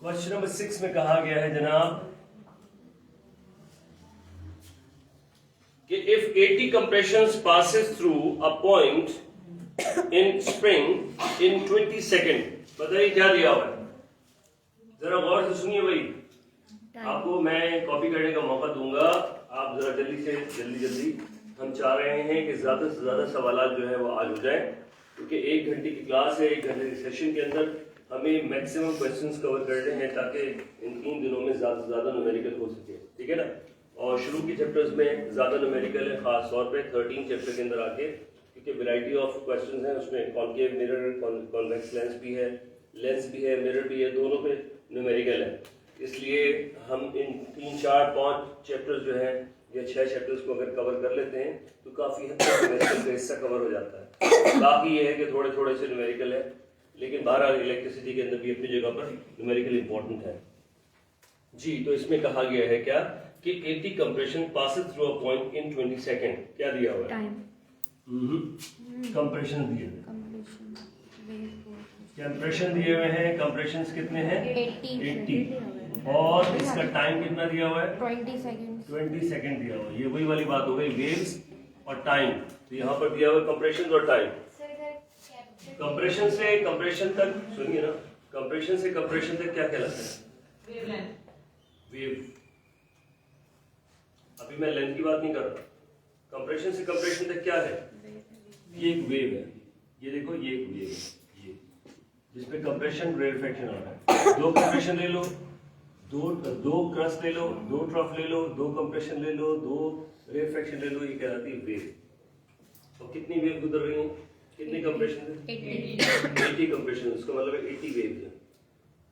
क्वेश्चन नंबर 6 में कहा गया है जनाब कि if 80 compressions passes through a point in spring in 20 second, बताइए क्या दिया हुआ है। जरा गौर से सुनिए भाई, आपको मैं कॉपी करने का मौका दूंगा, आप जरा जल्दी हम चाह रहे हैं कि ज्यादा से ज्यादा सवालात जो है वो आज हो जाए, क्योंकि 1 घंटे की क्लास है। 1 घंटे के सेशन के अंदर हमें मैक्सिमम क्वेश्चंस कवर करने हैं ताकि इन 3 दिनों में ज्यादा से ज्यादा न्यूमेरिकल हो सके, ठीक है ना। और शुरू की चैप्टर्स में ज्यादा न्यूमेरिकल है, खास तौर पे 13 चैप्टर के अंदर आके, क्योंकि वैरायटी ऑफ क्वेश्चंस हैं उसमें। कॉन्केव मिरर, कॉन्वेक्स लेंस भी है, मिरर भी है, दोनों पे न्यूमेरिकल है। इसलिए हम इन 3, 4, 5 चैप्टर्स जो हैं या 6 चैप्टर्स को अगर कवर कर लेते हैं तो काफी हद तक न्यूमेरिकल का हिस्सा कवर हो जाता है। बाकी ये है कि थोड़े थोड़े से न्यूमेरिकल है, लेकिन बहरहाल इलेक्ट्रिसिटी के अंदर भी अपनी जगह पर न्यूमेरिकल इंपॉर्टेंट है जी। तो इसमें कहा गया है क्या कि 80 compression passes through a point in 20 second. क्या दिया हुआ है? टाइम। कंप्रेशन दिए हुए, कंप्रेशन दिए हुए हैं। कंप्रेशंस कितने हैं? 80। और इसका टाइम कितना दिया हुआ है? 20 सेकंड दिया हुआ है। ये वही वाली बात हो गई, वेव्स और टाइम। तो यहाँ पर दिया हुआ कंप्रेशन और टाइम। कंप्रेशन से कंप्रेशन तक, सुनिए ना, कंप्रेशन से कंप्रेशन तक क्या कहलाता है? वेव। अभी मैं लेंथ की बात नहीं कर रहा। कंप्रेशन से कंप्रेशन तक क्या है? ये एक वेव है, ये देखो, ये एक वेव है, ये जिसपे कंप्रेशन रेरफेक्शन आ रहा है। 2 कंप्रेशन ले लो, दो क्रस्ट ले लो, 2 ट्रफ ले लो, 2 कंप्रेशन ले लो, 2 रेरफेक्शन ले लो, ये कहलाती है वेव। और कितनी वेव गुजर रही है? कितने कंप्रेशन है? 80 कंप्रेशन, उसका मतलब है 80 वेव्स है।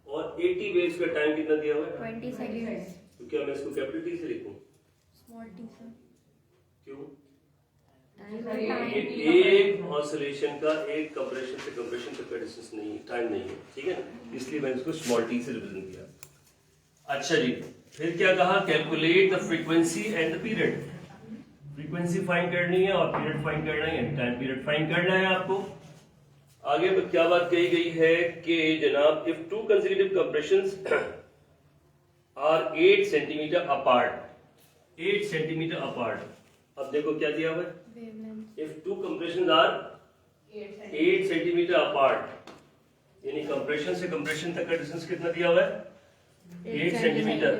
और 80 वेव्स का टाइम कितना दिया हुआ है? 20 सेकंड्स। तो क्या मैं इसको कैपिटल टी से लिखूं? स्मॉल टी से। क्यों? एक ऑसिलेशन का एक कंप्रेशन से कंप्रेशन तक का डिस्टेंस नहीं, टाइम नहीं है, ठीक है ना, इसलिए मैंने इसको स्मॉल टी से रिप्रेजेंट किया। अच्छा जी, फिर क्या कहा? Calculate the frequency and the period. Frequency find करनी है और पीरियड फाइंड करना है, टाइम पीरियड फाइंड करना है आपको। आगे पर क्या बात कही गई है कि जनाब, if 2 consecutive compressions are 8 centimetre apart, 8 centimetre apart. अब देखो क्या दिया हुआ है? If 2 compressions are 8 centimetre apart, यानी कंप्रेशन से कंप्रेशन तक का डिस्टेंस कितना दिया हुआ है? 8 सेंटीमीटर।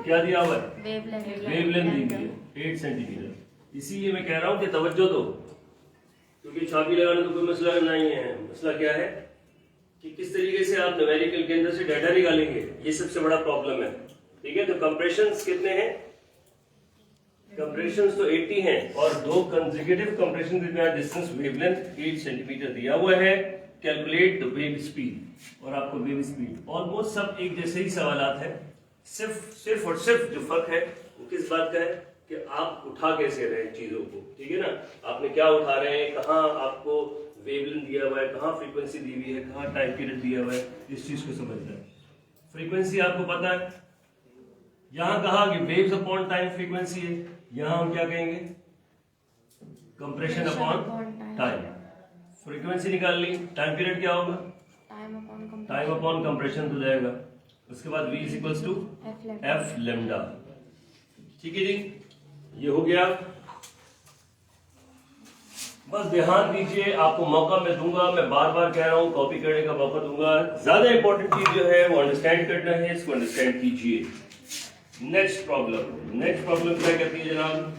क्या दिया हुआ है? वेवलेंथ दी हुई है 8 सेंटीमीटर। इसीलिए मैं कह रहा हूं कि तवज्जो दो, क्योंकि छापी लगाना तो कोई मसला नहीं है। मसला क्या है कि किस तरीके से आप न्यूमेरिकल के अंदर से डाटा निकालेंगे, ये सबसे बड़ा प्रॉब्लम है, ठीक है। तो कंप्रेशंस कितने हैं? कंप्रेशंस तो 80 हैं और 2 कंसेक्यूटिव कंप्रेशन के बीच डिस्टेंस वेवलेंथ 8 सेंटीमीटर दिया हुआ है। कैलकुलेट द वेव स्पीड, और आपको वेव स्पीड ऑलमोस्ट सब एक जैसे ही सवालात हैं। सिर्फ और सिर्फ जो फर्क है वो किस बात का है कि आप उठा कैसे रहे हैं चीजों को, ठीक है ना। आपने क्या उठा रहे हैं, कहाँ आपको वेवलेंथ दिया हुआ है, कहाँ फ्रीक्वेंसी दी हुई है, कहाँ टाइम पीरियड दिया हुआ है, इस चीज को समझना है। फ्रीक्वेंसी आपको पता है, यहाँ कहा कि वेव्स अपॉन टाइम फ्रीक्वेंसी है, यहाँ हम क्या कहेंगे? Compression upon time. फ्रीक्वेंसी निकाल ली, टाइम पीरियड क्या होगा? टाइम अपॉन कंप्रेशन हो जाएगा। उसके बाद v is equals to F lambda, ठीक है जी, ये हो गया। बस ध्यान दीजिए, आपको मौका मैं दूंगा, मैं बार बार कह रहा हूं, कॉपी करने का मौका दूंगा। ज्यादा इंपॉर्टेंट चीज जो है वो अंडरस्टैंड करना है, इसको अंडरस्टैंड कीजिए। नेक्स्ट प्रॉब्लम क्या कहती है जनाब?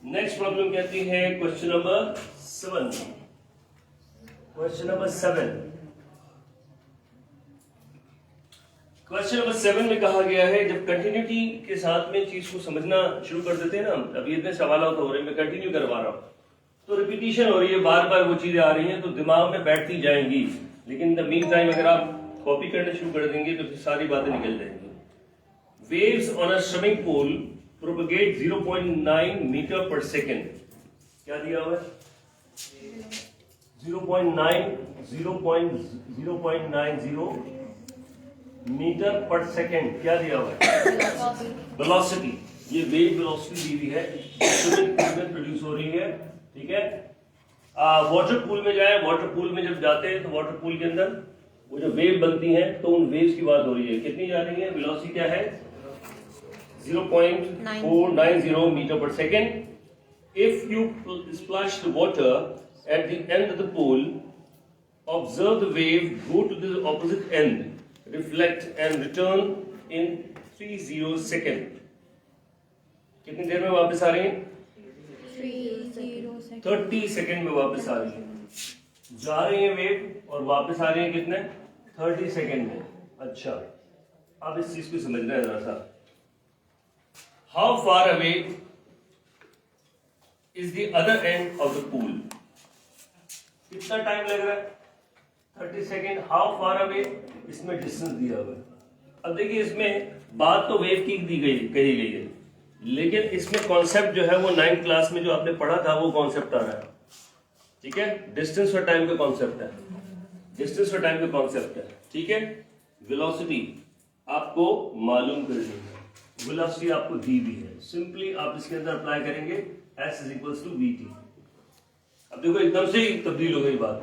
नेक्स्ट प्रॉब्लम कहती है क्वेश्चन नंबर 7। क्वेश्चन नंबर 7 में कहा गया है, जब कंटिन्यूटी के साथ में चीज को समझना शुरू कर देते हैं ना, अभी इतने सवाल हो रहे हैं, मैं कंटिन्यू करवा रहा हूं, तो रिपीटिशन हो रही है, बार बार वो चीजें आ रही हैं, तो दिमाग में बैठती जाएंगी। लेकिन इन द मीन टाइम अगर आप कॉपी करना शुरू कर देंगे तो फिर सारी बातें निकल जाएंगी। Waves on a swimming pool propagate 0.9 meter per second। क्या दिया हुआ है? 0.90 मीटर पर सेकेंड। क्या दिया हुआ है? वेलोसिटी। ये वेव वेलोसिटी दी हुई है, स्विमिंग पूल में प्रोड्यूस हो रही है, ठीक है। वाटर पूल में जाए, वाटर पूल में जब जाते हैं तो वाटर पूल के अंदर वो जो वेव बनती हैं तो उन वेव्स की बात हो रही है। कितनी जा रही है, वेलोसिटी क्या है 0.490 मीटर पर second. If you splash the water at the end of the pool, observe the wave go to the opposite end, reflect and return in 30 seconds. कितनी देर में वापस आ रही है? 30 सेकेंड में वापस आ रही है। जा रही है वेव और वापस आ रही है कितने? 30 सेकेंड में। अच्छा, अब इस चीज को समझना है जरा सा। How far away is the other and of the pool? कितना टाइम लग रहा है? 30 सेकेंड। हाउ फार अवे, इसमें डिस्टेंस दिया हुआ है। अब देखिए इसमें बात तो वेव की कही गई है, लेकिन इसमें कॉन्सेप्ट जो है वो 9th क्लास में जो आपने पढ़ा था वो कॉन्सेप्ट आ रहा है। ठीक है, डिस्टेंस और टाइम का कॉन्सेप्ट है, डिस्टेंस और टाइम का कॉन्सेप्ट है। ठीक है, वेलोसिटी आपको मालूम करनी है, वेलोसिटी आपको दी भी है। सिंपली आप इसके अंदर अप्लाई करेंगे S is equals to VT। अब देखो एकदम से ही तब्दील हो गई बात,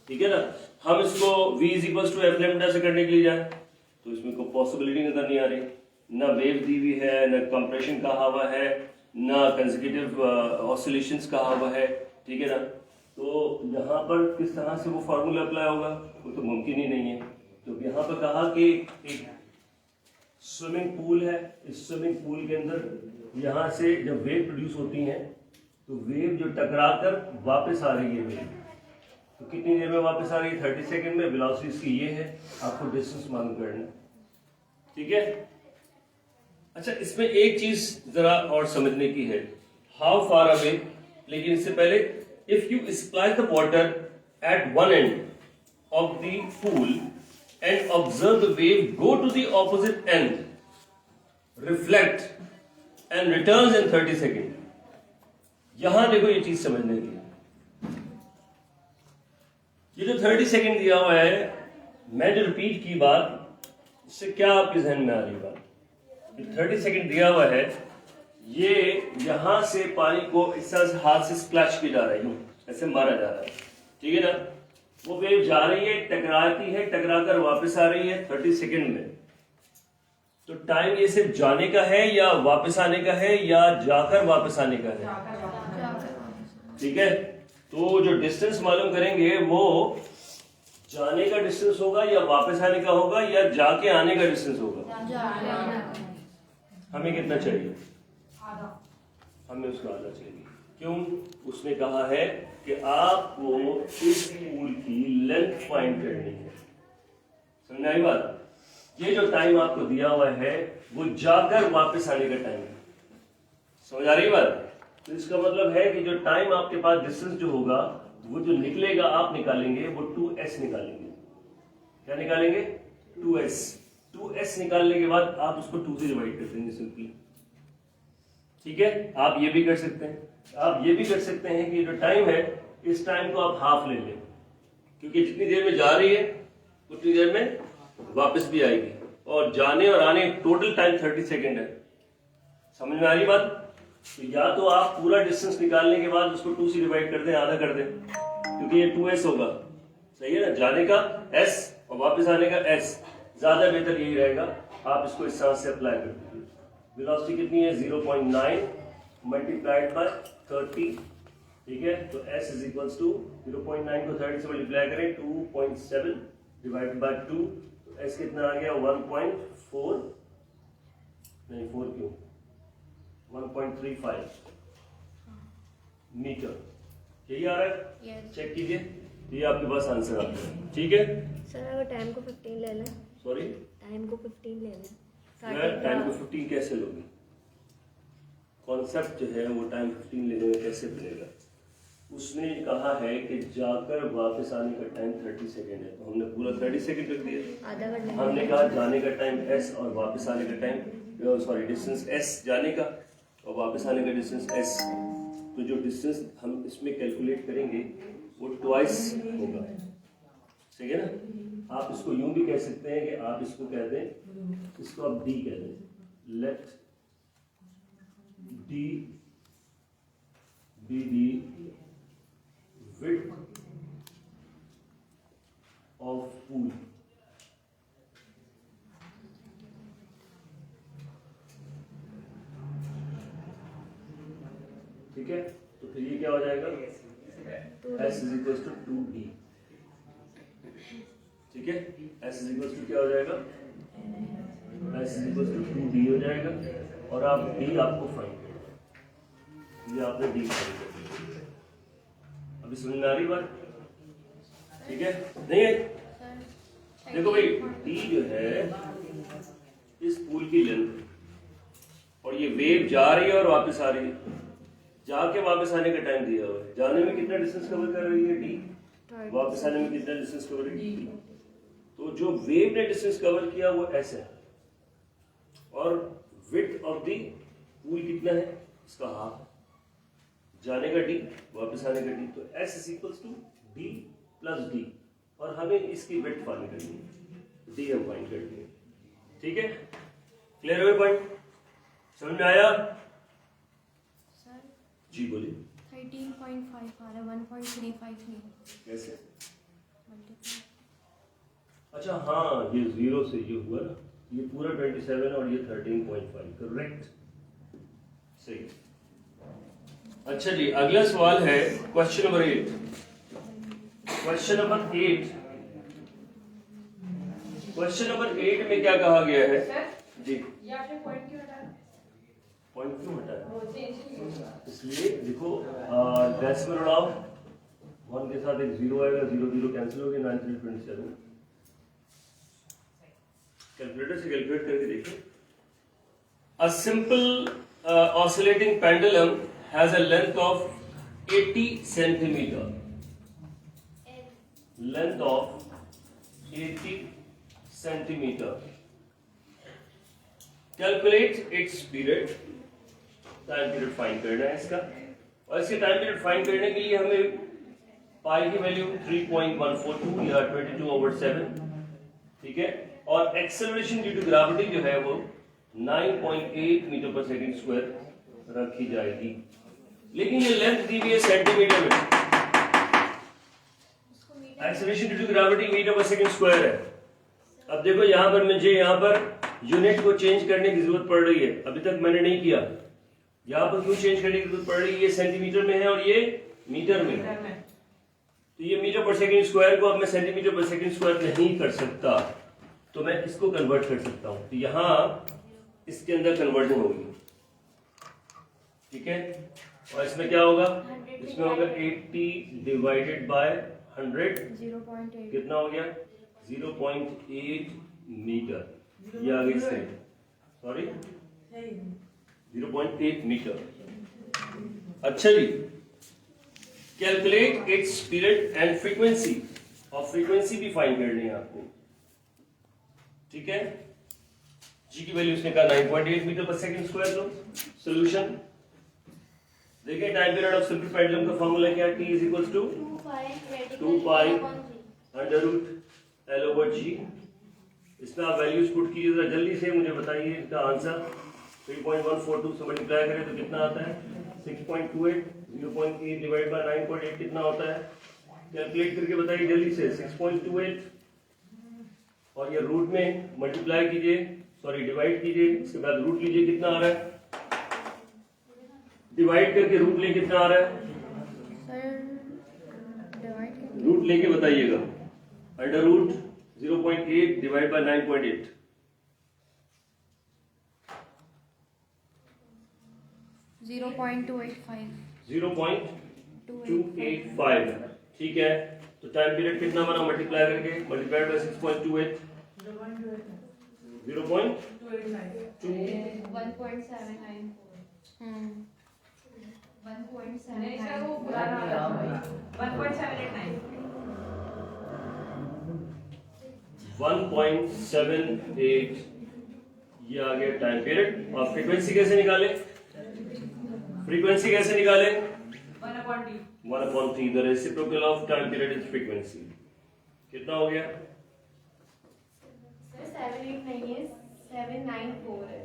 ठीक है ना। हम इसको V is equals to F lambda से करने के लिए जाए तो इसमें कोई पॉसिबिलिटी नजर नहीं आ रही। ना वेव दी हुई है, ना कंप्रेशन कहा हुआ है, ना कंसेक्यूटिव ऑसिलेशंस कहा हुआ है, ठीक है ना। तो यहाँ पर किस तरह से वो फार्मूला अप्लाई होगा वो तो मुमकिन ही नहीं है। तो यहाँ पर कहा कि एक स्विमिंग पूल है, इस स्विमिंग पूल के अंदर यहाँ से जब वेव प्रोड्यूस होती हैं तो वेव जो टकराकर वापस आ रही है वेव, तो कितनी देर में वापस आ रही है? 30 सेकेंड में। वेलोसिटी इसकी ये है, आपको डिस्टेंस मालूम करना, ठीक है। अच्छा, इसमें एक चीज जरा और समझने की है, हाउ फार अवे। लेकिन इससे पहले, if you splash the water at one end of the pool and observe the wave go to the opposite end, reflect and returns in 30 second. यहां देखो ये चीज समझने की, ये जो 30 सेकेंड दिया हुआ है, मैं जो रिपीट की बात, इससे क्या आपके जहन में आ रही बात? 30 सेकेंड दिया हुआ है, ये यहां से पानी को इस तरह से हाथ से स्प्लैश किया जा रहा है, ऐसे मारा जा रहा है, ठीक है ना। वो वेव जा रही है, टकराती है, टकराकर वापस आ रही है 30 सेकेंड में। तो टाइम ये सिर्फ जाने का है या वापस आने का है या जाकर वापस आने का है? ठीक है, तो जो डिस्टेंस मालूम करेंगे वो जाने का डिस्टेंस होगा या वापस आने का होगा या जाके आने का डिस्टेंस होगा। हमें कितना चाहिए? हमें उसका आधा चाहिए। क्यों? उसने कहा है कि आपको इस पूल की लेंथ फाइंड करनी है। समझ आई बात? ये जो टाइम आपको दिया हुआ है वो जाकर वापस आने का टाइम है। समझ आ रही बात? तो इसका मतलब है कि जो टाइम आपके पास डिस्टेंस जो होगा वो जो निकलेगा आप निकालेंगे वो 2s निकालेंगे। क्या निकालेंगे? 2s। 2s निकालने के बाद आप उसको 2 से डिवाइड कर देंगे सिंपली। ठीक है, आप ये भी कर सकते हैं, आप ये भी कर सकते हैं कि जो टाइम है इस टाइम को आप हाफ ले लें, क्योंकि जितनी देर में जा रही है उतनी देर में वापस भी आएगी, और जाने और आने टोटल टाइम 30 सेकेंड है। समझ में आ रही बात? तो या तो आप पूरा डिस्टेंस निकालने के बाद उसको 2 से डिवाइड कर दें, आधा कर दें, क्योंकि ये 2s होगा, सही है ना। जाने का s और वापस आने का s, ज्यादा बेहतर यही रहेगा। आप इसको इस तरह से अप्लाई कर दीजिए। वेलोसिटी कितनी है? 0.9 मल्टीप्लाइड बाय 30, ठीक है। तो s इज इक्वल्स टू 0.9 को 30 से मल्टीप्लाई करें, 2.7 डिवाइडेड बाय 2, तो s कितना आ गया? 1.4 नहीं 4 क्यों 1.35 मीटर। यही आ रहा है? चेक कीजिए, ये आपके पास आंसर आ गया, ठीक है। सर अगर टाइम को 15 ले लें? सॉरी, टाइम को 15 ले लें? टाइम को 15 कैसे लोगे? कॉन्सेप्ट जो है वो टाइम 15 लेने में कैसे बनेगा? उसने कहा है कि जाकर वापस आने का टाइम 30 सेकेंड है, तो हमने पूरा 30 सेकेंड रख दिया। आधा घंटा। हमने कहा जाने का टाइम s और वापस आने का टाइम, सॉरी डिस्टेंस s जाने का और वापस आने का डिस्टेंस s। तो जो डिस्टेंस हम इसमें कैलकुलेट करेंगे वो ट्वाइस होगा, ठीक है ना। आप इसको यूं भी कह सकते हैं कि आप इसको कह दें, इसको आप d कह दें, late d be the width of pool. ठीक है, तो फिर ये क्या हो जाएगा, S is equal to 2D। ठीक है, S इज इक्वल टू क्या हो जाएगा, S is equal to 2D हो जाएगा। और आप D आपको फाइंड करना, ये आपने D फाइंड कर दिया। अभी समझ में आ रही बात? ठीक है, नहीं है? देखो भाई, D जो है इस पूल की लेंथ, और ये वेव जा रही है और वापस आ रही है, जाके वापस आने का टाइम दिया हुआ है। जाने में कितना डिस्टेंस कवर कर रही है D, वापस आने में कितना डिस्टेंस कवर करेगी D। तो जो वेव ने डिस्टेंस कवर किया वो S है, और विड्थ ऑफ द पूल कितना है, इसका हाफ, जाने का D, वापस आने का D। तो S is equal to D plus D, और हमें इसकी विड्थ फाइंड करनी है, D हम फाइंड करनी है। ठीक है, क्लियर हुए पॉइंट, समझ में आया? जी बोलिए। 13.5 आ रहा है, 1.35 नहीं। कैसे? अच्छा हाँ, ये 0 से ये हुआ ना, ये पूरा 27 और ये 13.5, करेक्ट, सही। अच्छा जी, अगला सवाल है क्वेश्चन नंबर 8। क्वेश्चन नंबर 8 में क्या कहा गया है जी? पॉइंट क्यों हटाया? इसलिए देखो, डेसिमल उड़ाओ, 1 के साथ एक 0 आएगा, 0 0 कैंसिल हो गया, 9 3 27। कैलकुलेटर से कैलकुलेट करके देखो। A simple oscillating pendulum has a length of 80 centimeter. Length of 80 centimeter. Calculate its period. Time period find करना है इसका, और इसके टाइम पीरियड फाइंड करने के लिए हमें पाई की वैल्यू 3.142 या 22/7, ठीक है, और एक्सेलरेशन ड्यू टू ग्रेविटी जो है वो 9.8 मीटर पर सेकंड स्क्वायर रखी जाएगी। लेकिन ये लेंथ दी हुई है सेंटीमीटर में, acceleration due to gravity metre per second square है। अब देखो यहाँ पर मुझे यहाँ पर यूनिट को चेंज करने की जरूरत पड़ रही है, अभी तक मैंने नहीं किया। यहाँ पर क्यों चेंज करने की जरूरत पड़ रही है, ये सेंटीमीटर में है और ये मीटर में है, तो ये मीटर पर सेकंड स्क्वायर को अब मैं सेंटीमीटर पर सेकंड स्क्वायर नहीं कर सकता, तो मैं इसको कन्वर्ट कर सकता हूँ। तो यहाँ इसके अंदर कन्वर्जन होगी, ठीक है, और इसमें क्या होगा, इसमें होगा 80 डिवाइडेड बाय 100, 0.8 कितना हो गया, 0.8 मीटर। ये आ गई सही, सॉरी 0.8 मीटर। अच्छा जी, calculate its period and frequency, और फ्रीक्वेंसी भी फाइंड करनी है आपको, ठीक है। जी की वैल्यू उसने कहा 9.8 मीटर पर सेकंड स्क्वायर। लो सॉल्यूशन देखिए, time period of simple pendulum का फार्मूला क्या है, T is equal to 2 pi under root L over G। इसमें आप वैल्यूज पुट कीजिए, जरा जल्दी से मुझे बताइए इसका आंसर। 3.142 से मल्टीप्लाई करें तो कितना आता है, 6.28, 0.8 डिवाइड बाय 9.8 कितना होता है, कैलकुलेट करके बताइए जल्दी से। 6.28 और ये रूट में मल्टीप्लाई कीजिए, सॉरी डिवाइड कीजिए, इसके बाद रूट लीजिए, कितना आ रहा है, डिवाइड करके रूट ले कितना आ रहा है, रूट लेके बताइएगा। अंडर रूट 0.8 डिवाइड बाय 9.8, 0.285, ठीक है। तो टाइम पीरियड कितना बना, मल्टीप्लाई करके, मल्टीप्लाइड बाय 6.28, 1.78 ये आ गया टाइम पीरियड। और फ्रीक्वेंसी कैसे निकाले, फ्रीक्वेंसी कैसे निकाले, 1/t, the reciprocal of time period is frequency. कितना हो गया, 794 है।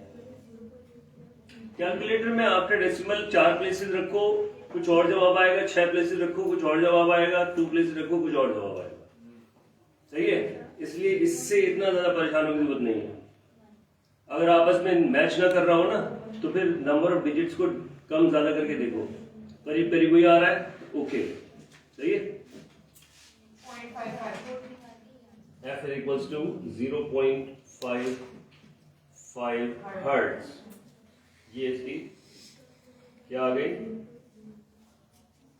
कैलकुलेटर में आफ्टर डेसिमल 4 प्लेसेस रखो, कुछ और जवाब आएगा, 6 प्लेसेस रखो कुछ और जवाब आएगा, 2 प्लेसेस रखो कुछ और जवाब आएगा। सही है, इसलिए इससे इतना ज्यादा परेशान होने की जरूरत नहीं है। अगर आपस में मैच ना कर रहा हो ना तो फिर नंबर ऑफ डिजिट्स को कम ज्यादा करके देखो, करीब करीब वही आ रहा है, ओके सही है। F is equals to 0.55 hertz, ये इसकी क्या आ गई,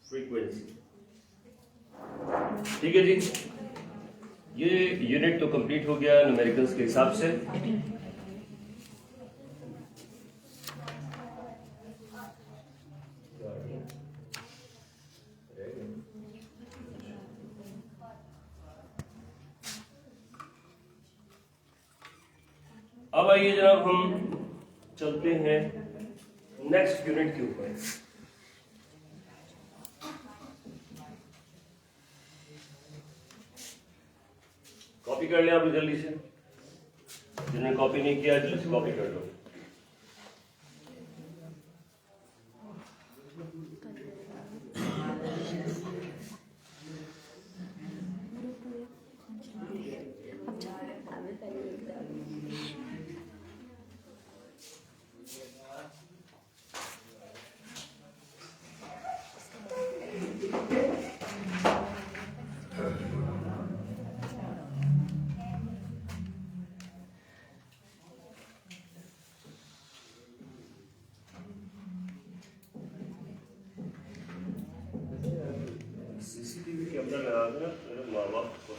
फ्रीक्वेंसी। ठीक है जी, ये यूनिट तो कंप्लीट हो गया न्यूमेरिकल्स के हिसाब से। अब आइए जनाब हम चलते हैं नेक्स्ट यूनिट के ऊपर। कॉपी कर लें आप जल्दी से, जिन्होंने कॉपी नहीं किया जल्दी से कॉपी कर लो। कैमरा लगा देना, मेरे माँ बाप को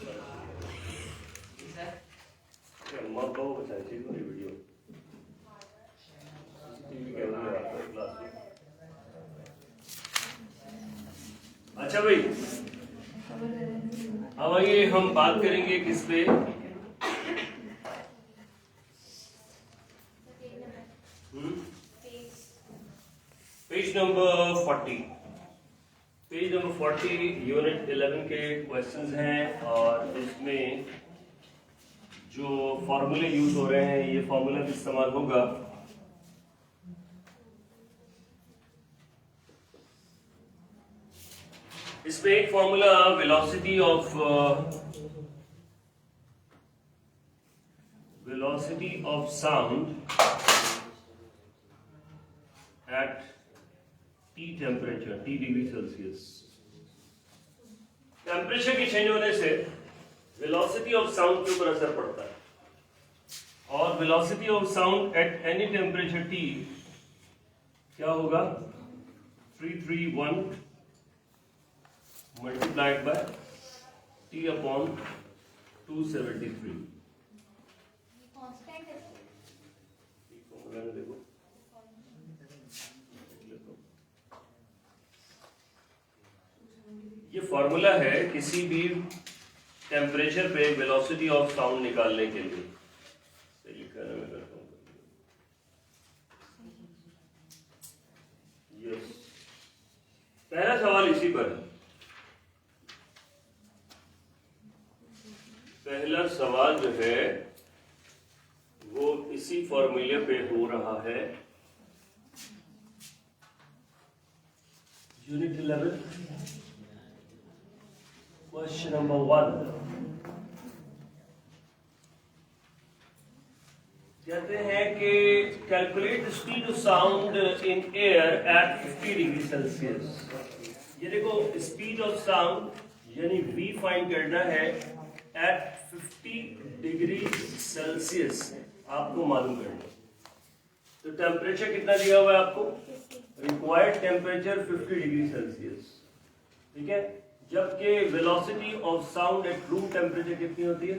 अम्मा को बताना चाहिए पूरी वीडियो। सीसीटीवी कैमरा लगाता है क्लास में। अच्छा भाई, अब आइए हम बात करेंगे किस पे, page number 40। Page number 40 unit 11 के क्वेश्चंस हैं और इसमें जो फॉर्मूले यूज हो रहे हैं ये फॉर्मूला भी इस्तेमाल होगा। इसमें एक formula velocity of sound eight T temperature, T degree Celsius. Temperature के चेंज होने से वेलोसिटी ऑफ साउंड के ऊपर असर पड़ता है, और velocity of sound at any temperature T क्या होगा, 331 मल्टीप्लाइड बाय T अपॉन 273। देखो ये फॉर्मूला है किसी भी टेम्परेचर पे वेलोसिटी ऑफ साउंड निकालने के लिए। सही लिखा है, मैं करता हूँ। यस, पहला सवाल इसी पर है। पहला सवाल जो है वो इसी फॉर्मूले पे हो रहा है। यूनिट 11 क्वेश्चन नंबर 1 कहते हैं कि calculate speed of sound in air at 50 degree Celsius. ये देखो, स्पीड ऑफ साउंड यानी v फाइंड करना है एट 50 डिग्री सेल्सियस, आपको मालूम करना। तो टेम्परेचर कितना दिया हुआ है आपको, रिक्वायर्ड टेम्परेचर 50 डिग्री सेल्सियस, ठीक है। जबकि velocity of sound at room temperature कितनी होती है,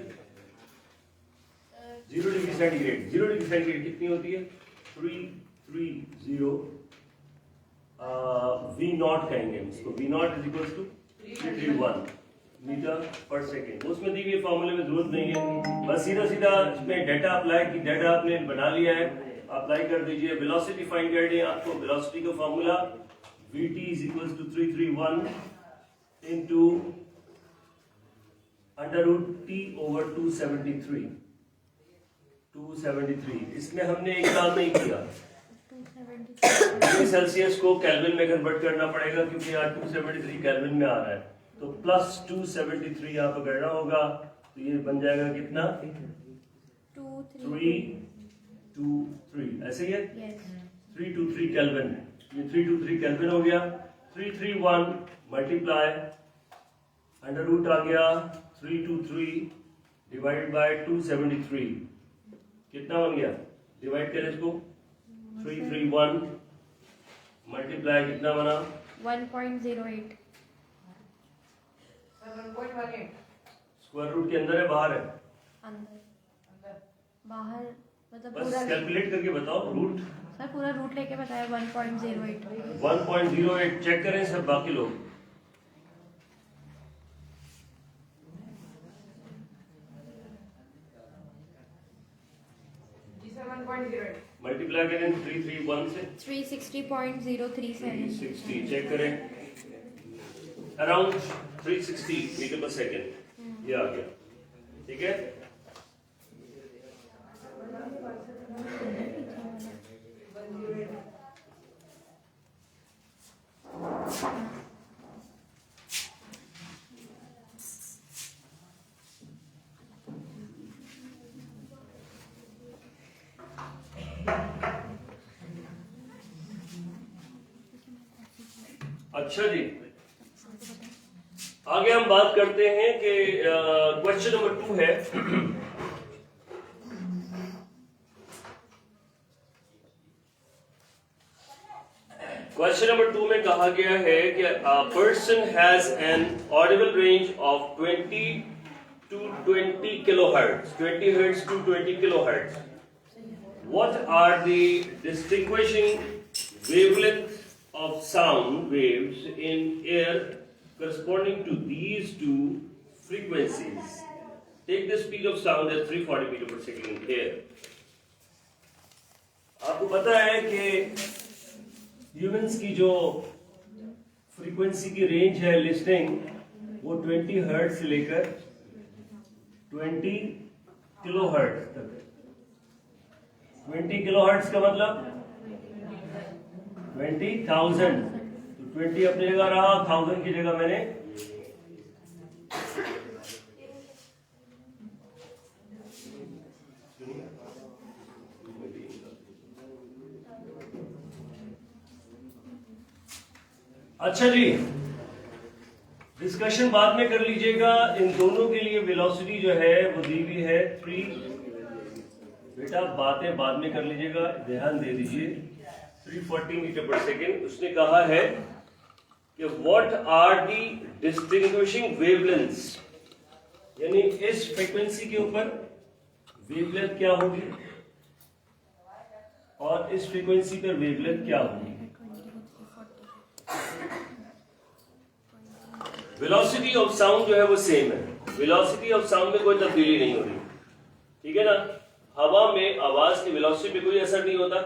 0 डिग्री सेंटीग्रेड। 0 डिग्री सेंटीग्रेड कितनी होती है, 330 वी नॉट कहेंगे इसको। V naught is equal to 331 metre पर सेकेंड। उसमें दी गई फॉर्मूले में जरूरत नहीं है, बस सीधा सीधा इसमें डाटा अप्लाई की, डाटा आपने बना लिया है, अप्लाई कर दीजिए। वेलोसिटी फाइंड कर दें, आपको वेलोसिटी का formula vt is equal to 331 into under root t over 273। इसमें हमने एक काम नहीं किया, डिग्री सेल्सियस को केल्विन में कन्वर्ट करना पड़ेगा क्योंकि यहाँ 273 केल्विन में आ रहा है, तो प्लस 273 यहाँ पर करना होगा, तो ये बन जाएगा कितना 323 ऐसे ही है। 323 केल्विन, ये 323 केल्विन हो गया। 331 मल्टीप्लाई अंडर रूट आ गया 323 डिवाइड बाय 273, कितना बन गया, डिवाइड करें इसको, 331 मल्टीप्लाई कितना बना 1.08। स्क्वायर रूट के अंदर है बाहर है, अंदर बाहर मतलब बस पूरा कैलकुलेट करके बताओ रूट। सर पूरा रूट लेके बताया 1.08। 1.08 चेक करें सब बाकी लोग। मल्टीप्लाई करें 331 से 360.037। 360 चेक करें, अराउंड 360 मीटर पर सेकेंड ये आ गया, ठीक है। अच्छा जी, आगे हम बात करते हैं कि क्वेश्चन नंबर 2 है। क्वेश्चन नंबर 2 में कहा गया है कि a person has an audible range of 20 to 20 kilohertz, 20 hertz to 20 kilohertz. What are the distinguishing wavelengths of sound waves in air corresponding to these two frequencies? Take the speed of sound as 340 meter per second in air. आपको पता है कि humans की जो frequency की range है listing वो 20 hertz से लेकर 20 किलो हर्ट्ज तक है। 20 किलो हर्ट्ज का मतलब 20,000, तो 20 अपनी जगह रहा, 1000 की जगह मैंने अच्छा जी, डिस्कशन बाद में कर लीजिएगा। इन दोनों के लिए वेलोसिटी जो है वो दी हुई है 3, बेटा बातें बाद में कर लीजिएगा, ध्यान दे दीजिए। 340 मीटर पर सेकेंड। उसने कहा है कि what are the distinguishing wavelengths, यानी इस फ्रीक्वेंसी के ऊपर वेवलेंथ क्या होगी और इस फ्रीक्वेंसी पर वेवलेंथ क्या होगी। वेलोसिटी ऑफ साउंड जो है वो सेम है, वेलोसिटी ऑफ साउंड में कोई तब्दीली नहीं हो रही, ठीक है ना। हवा में आवाज की वेलोसिटी पे कोई असर नहीं होता।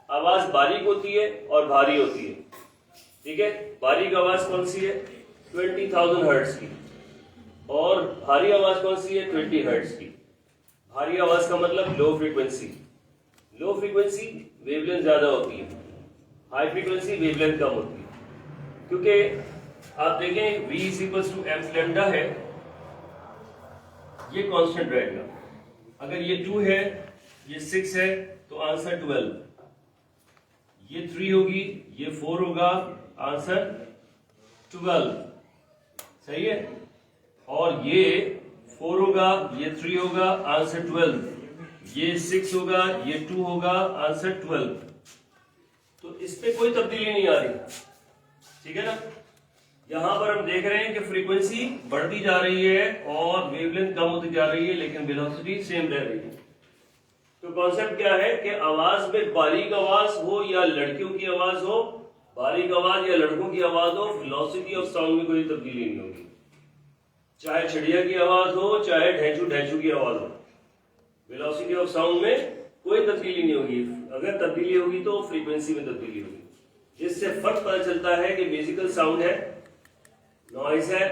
आवाज बारीक होती है और भारी होती है, ठीक है। बारीक आवाज कौन सी है 20,000 हर्ट्ज की, और भारी आवाज कौन सी है 20 हर्ट्ज की। भारी आवाज का मतलब low frequency, low frequency wavelength ज्यादा होती है, हाई फ्रीक्वेंसी वेवलेंथ कम होती है। क्योंकि आप देखें V = m लैम्डा है, ये कांस्टेंट रहेगा। अगर ये 2 है, ये 6 है, तो आंसर 12। ये 3 होगी, ये 4 होगा, आंसर 12, सही है। और ये 4 होगा, ये 3 होगा, आंसर 12। ये 6 होगा, ये 2 होगा, आंसर 12। तो इस पे कोई तब्दीली नहीं आ रही, ठीक है ना। यहां पर हम देख रहे हैं कि फ्रीक्वेंसी बढ़ती जा रही है और वेवलेंथ कम होती जा रही है, लेकिन वेलोसिटी सेम रह रही है। तो कॉन्सेप्ट क्या है कि आवाज में बारीक आवाज हो या लड़कियों की आवाज हो, बारीक आवाज या लड़कों की आवाज हो, वेलोसिटी ऑफ साउंड में कोई तब्दीली नहीं होगी। चाहे चिड़िया की आवाज हो, चाहे ढैंचू ढैंचू की आवाज हो, वेलोसिटी ऑफ साउंड में कोई तब्दीली नहीं होगी। अगर तब्दीली होगी तो फ्रीक्वेंसी में तब्दीली होगी। इससे फर्क पता चलता है कि म्यूजिकल साउंड है, नॉइज है,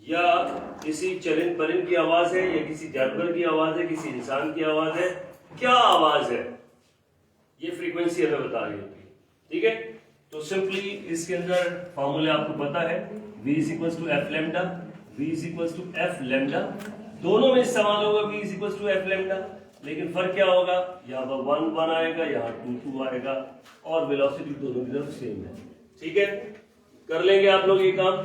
या किसी चरिंद परिंद की आवाज है, या किसी जानवर की आवाज है, किसी इंसान की आवाज है, क्या आवाज है। ये फ्रीक्वेंसी हमें बता रही होती है, ठीक है। तो सिंपली इसके अंदर फॉर्मूला आपको पता है, v is equal to F lambda, v is equal to F lambda, दोनों में इस्तेमाल होगा v is equal to F lambda, लेकिन फर्क क्या होगा, यहाँ पर 1 1 आएगा, यहाँ 2 2 आएगा, और वेलोसिटी दोनों की तरफ सेम है, ठीक है। कर लेंगे आप लोग ये काम।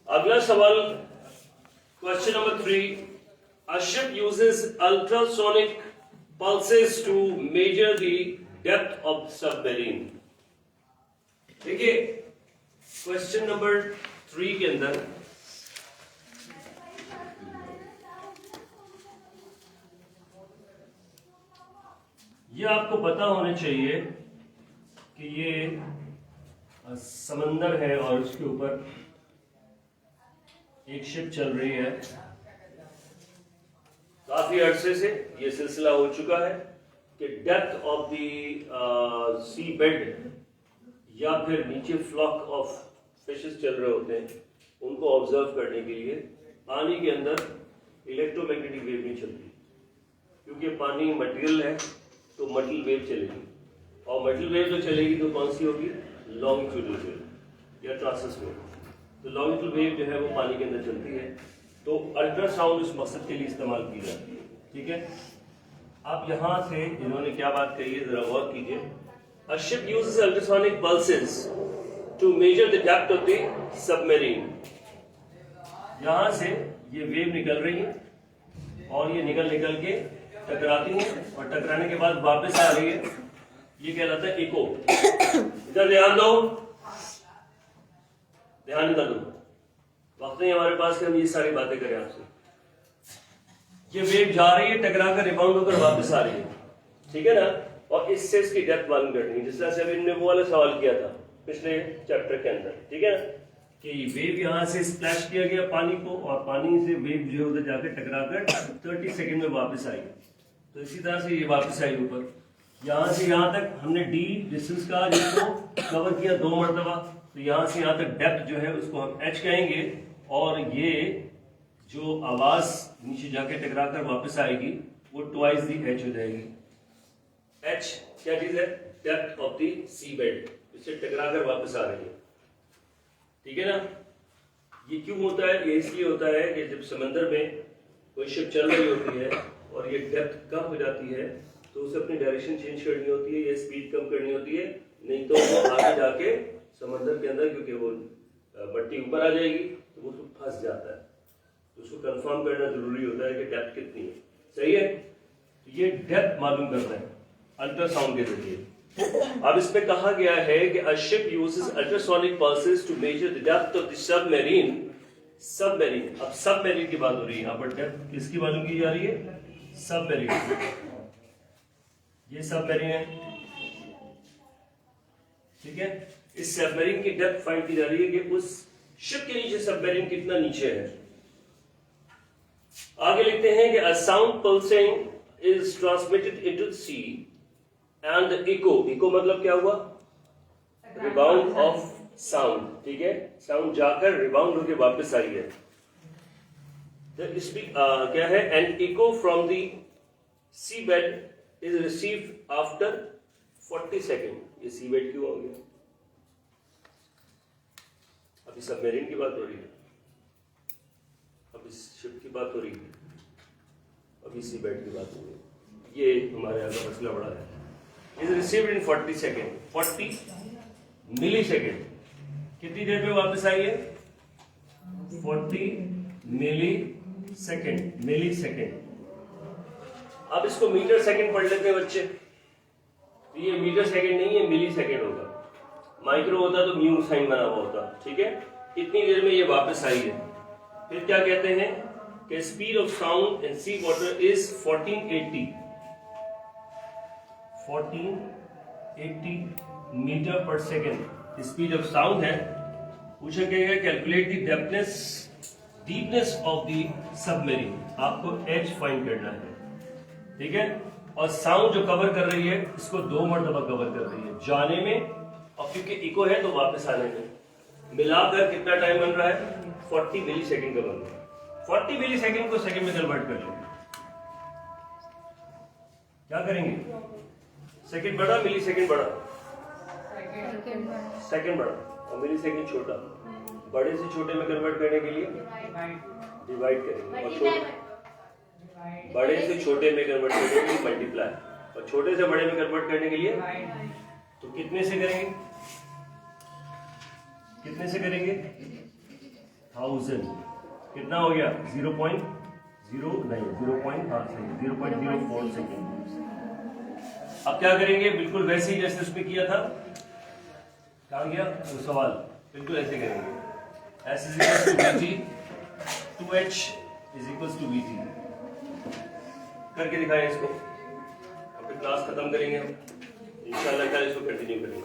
अगला सवाल, question number 3, a ship uses ultrasonic pulses to measure the depth of submarine। देखिए क्वेश्चन नंबर 3 के अंदर ये आपको पता होना चाहिए कि ये समंदर है और उसके ऊपर एक शिप चल रही है। काफी अरसे से ये सिलसिला हो चुका है कि depth of the sea bed या फिर नीचे फ्लॉक ऑफ फिशेस चल रहे होते हैं, उनको ऑब्जर्व करने के लिए पानी के अंदर इलेक्ट्रोमैग्नेटिक वेव नहीं चलती, क्योंकि पानी मटेरियल है तो मटेरियल वेव चलेगी, और मटेरियल वेव जो चलेगी तो कौन सी होगी, लॉन्गिट्यूडल वेव या ट्रांसवर्स वेव। तो लॉन्गिट्यूडल वेव जो है वो पानी के अंदर चलती है, तो अल्ट्रासाउंड उस मकसद के लिए इस्तेमाल की जाती है, ठीक है। आप यहाँ से इन्होंने क्या बात कही है जरा गौर कीजिए। A ship uses ultrasonic pulses to measure the depth of the submarine। यहाँ से ये वेव निकल रही है और ये निकल के टकराती है, और टकराने के बाद वापस आ रही है, ये कहलाता है इको। इधर ध्यान दो, ध्यान इधर दो, वक्त नहीं हमारे पास कि हम ये सारी बातें करें आपसे। ये वेव जा रही है, टकरा कर रिबाउंड होकर वापस आ रही है, ठीक है ना, और इससे इसकी डेप्थ मालूम करनी है, जिस तरह से अभी इन्होंने वो वाला सवाल किया था पिछले चैप्टर के अंदर, ठीक है ना, कि वेव यहाँ से स्प्लैश किया गया पानी को, और पानी से वेव जो है उधर जाकर टकरा कर 30 सेकेंड में वापस आई। तो इसी तरह से ये वापस आई ऊपर, यहाँ से यहाँ तक हमने डी डिस्टेंस का जिसको कवर किया 2 मरतबा, तो यहाँ से यहाँ तक डेप्थ जो है उसको हम एच कहेंगे, और ये जो आवाज नीचे जाके टकरा कर वापस आएगी वो ट्वाइस दी एच हो जाएगी। एच क्या चीज है, depth of the sea bed, इससे टकरा कर वापस आ रही है, ठीक है ना। ये क्यों होता है, ये इसलिए होता है कि जब समंदर में कोई शिप चल रही होती है और ये डेप्थ कम हो जाती है, तो उसे अपनी डायरेक्शन चेंज करनी होती है या स्पीड कम करनी होती है, नहीं तो वो आगे जाके समंदर के अंदर, क्योंकि वो मट्टी ऊपर आ जाएगी तो वो फंस जाता है, तो उसको कंफर्म करना जरूरी होता है कि डेप्थ कितनी है, सही है। तो ये डेप्थ मालूम करना है अल्ट्रासाउंड के जरिए। अब इसमें कहा गया है कि a ship uses ultrasonic pulses to measure the depth of the submarine। Submarine, अब सबमरीन की बात हो रही है यहाँ पर, डेप्थ किसकी मालूम की जा रही है, सबमरीन। ये सबमरीन है, ठीक है। इस सबमरीन की डेप्थ फाइंड की जा रही है कि उस शिप के नीचे सबमरीन कितना नीचे है। आगे लिखते हैं कि a sound pulsing is transmitted into the sea and the echo मतलब क्या हुआ, रिबाउंड ऑफ साउंड, ठीक है, साउंड जाकर रिबाउंड होकर वापस आई है। क्या है, an echo from the sea bed is received after 40 second. ये सी बेड क्यों हो गया, अभी सबमरीन की बात हो रही है, अभी शिप की बात हो रही है, अभी सी बेड की बात हो रही है, ये हमारे यहाँ का मसला बड़ा है। Is received in 40 second, 40 millisecond, कितनी देर में वापस आई है, 40 मिली सेकेंड, मिली सेकेंड। अब इसको मीटर सेकेंड पढ़ लेते हैं बच्चे, तो ये मीटर सेकेंड नहीं है, मिली सेकेंड होगा, माइक्रो होता तो म्यू साइन बना हुआ होता, ठीक है। कितनी देर में ये वापस आई है। फिर क्या कहते हैं कि speed of sound in sea water is 1480 metre पर सेकेंड स्पीड ऑफ साउंड है। पूछा गया है calculate the deepness of the submarine, आपको एच फाइंड करना है, ठीक है। और साउंड जो कवर कर रही है इसको 2 मरतबा कवर कर रही है, जाने में और क्योंकि इको है तो वापस आने में, मिलाकर कितना टाइम बन रहा है, 40 मिली सेकेंड का बन रहा है। 40 मिली सेकेंड को सेकेंड में कन्वर्ट कर लेंगे, क्या करेंगे? सेकंड बड़ा, मिली सेकंड बड़ा, सेकंड बड़ा और मिली सेकंड छोटा। बड़े से छोटे में कन्वर्ट करने के लिए डिवाइड करेंगे और बड़े से छोटे में कन्वर्ट करने के लिए मल्टीप्लाई, और छोटे से बड़े में कन्वर्ट करने के लिए तो कितने से करेंगे? कितने से करेंगे? 1000। कितना हो गया? 0.04 सेकेंड। अब क्या करेंगे? बिल्कुल वैसे ही जैसे उसमें किया था। कहाँ गया वो सवाल? बिल्कुल ऐसे करेंगे। S is equals to VG, 2H is equals to VG करके दिखाएं इसको, और फिर क्लास खत्म करेंगे हम इंशाल्लाह। कल इसको कंटिन्यू करेंगे।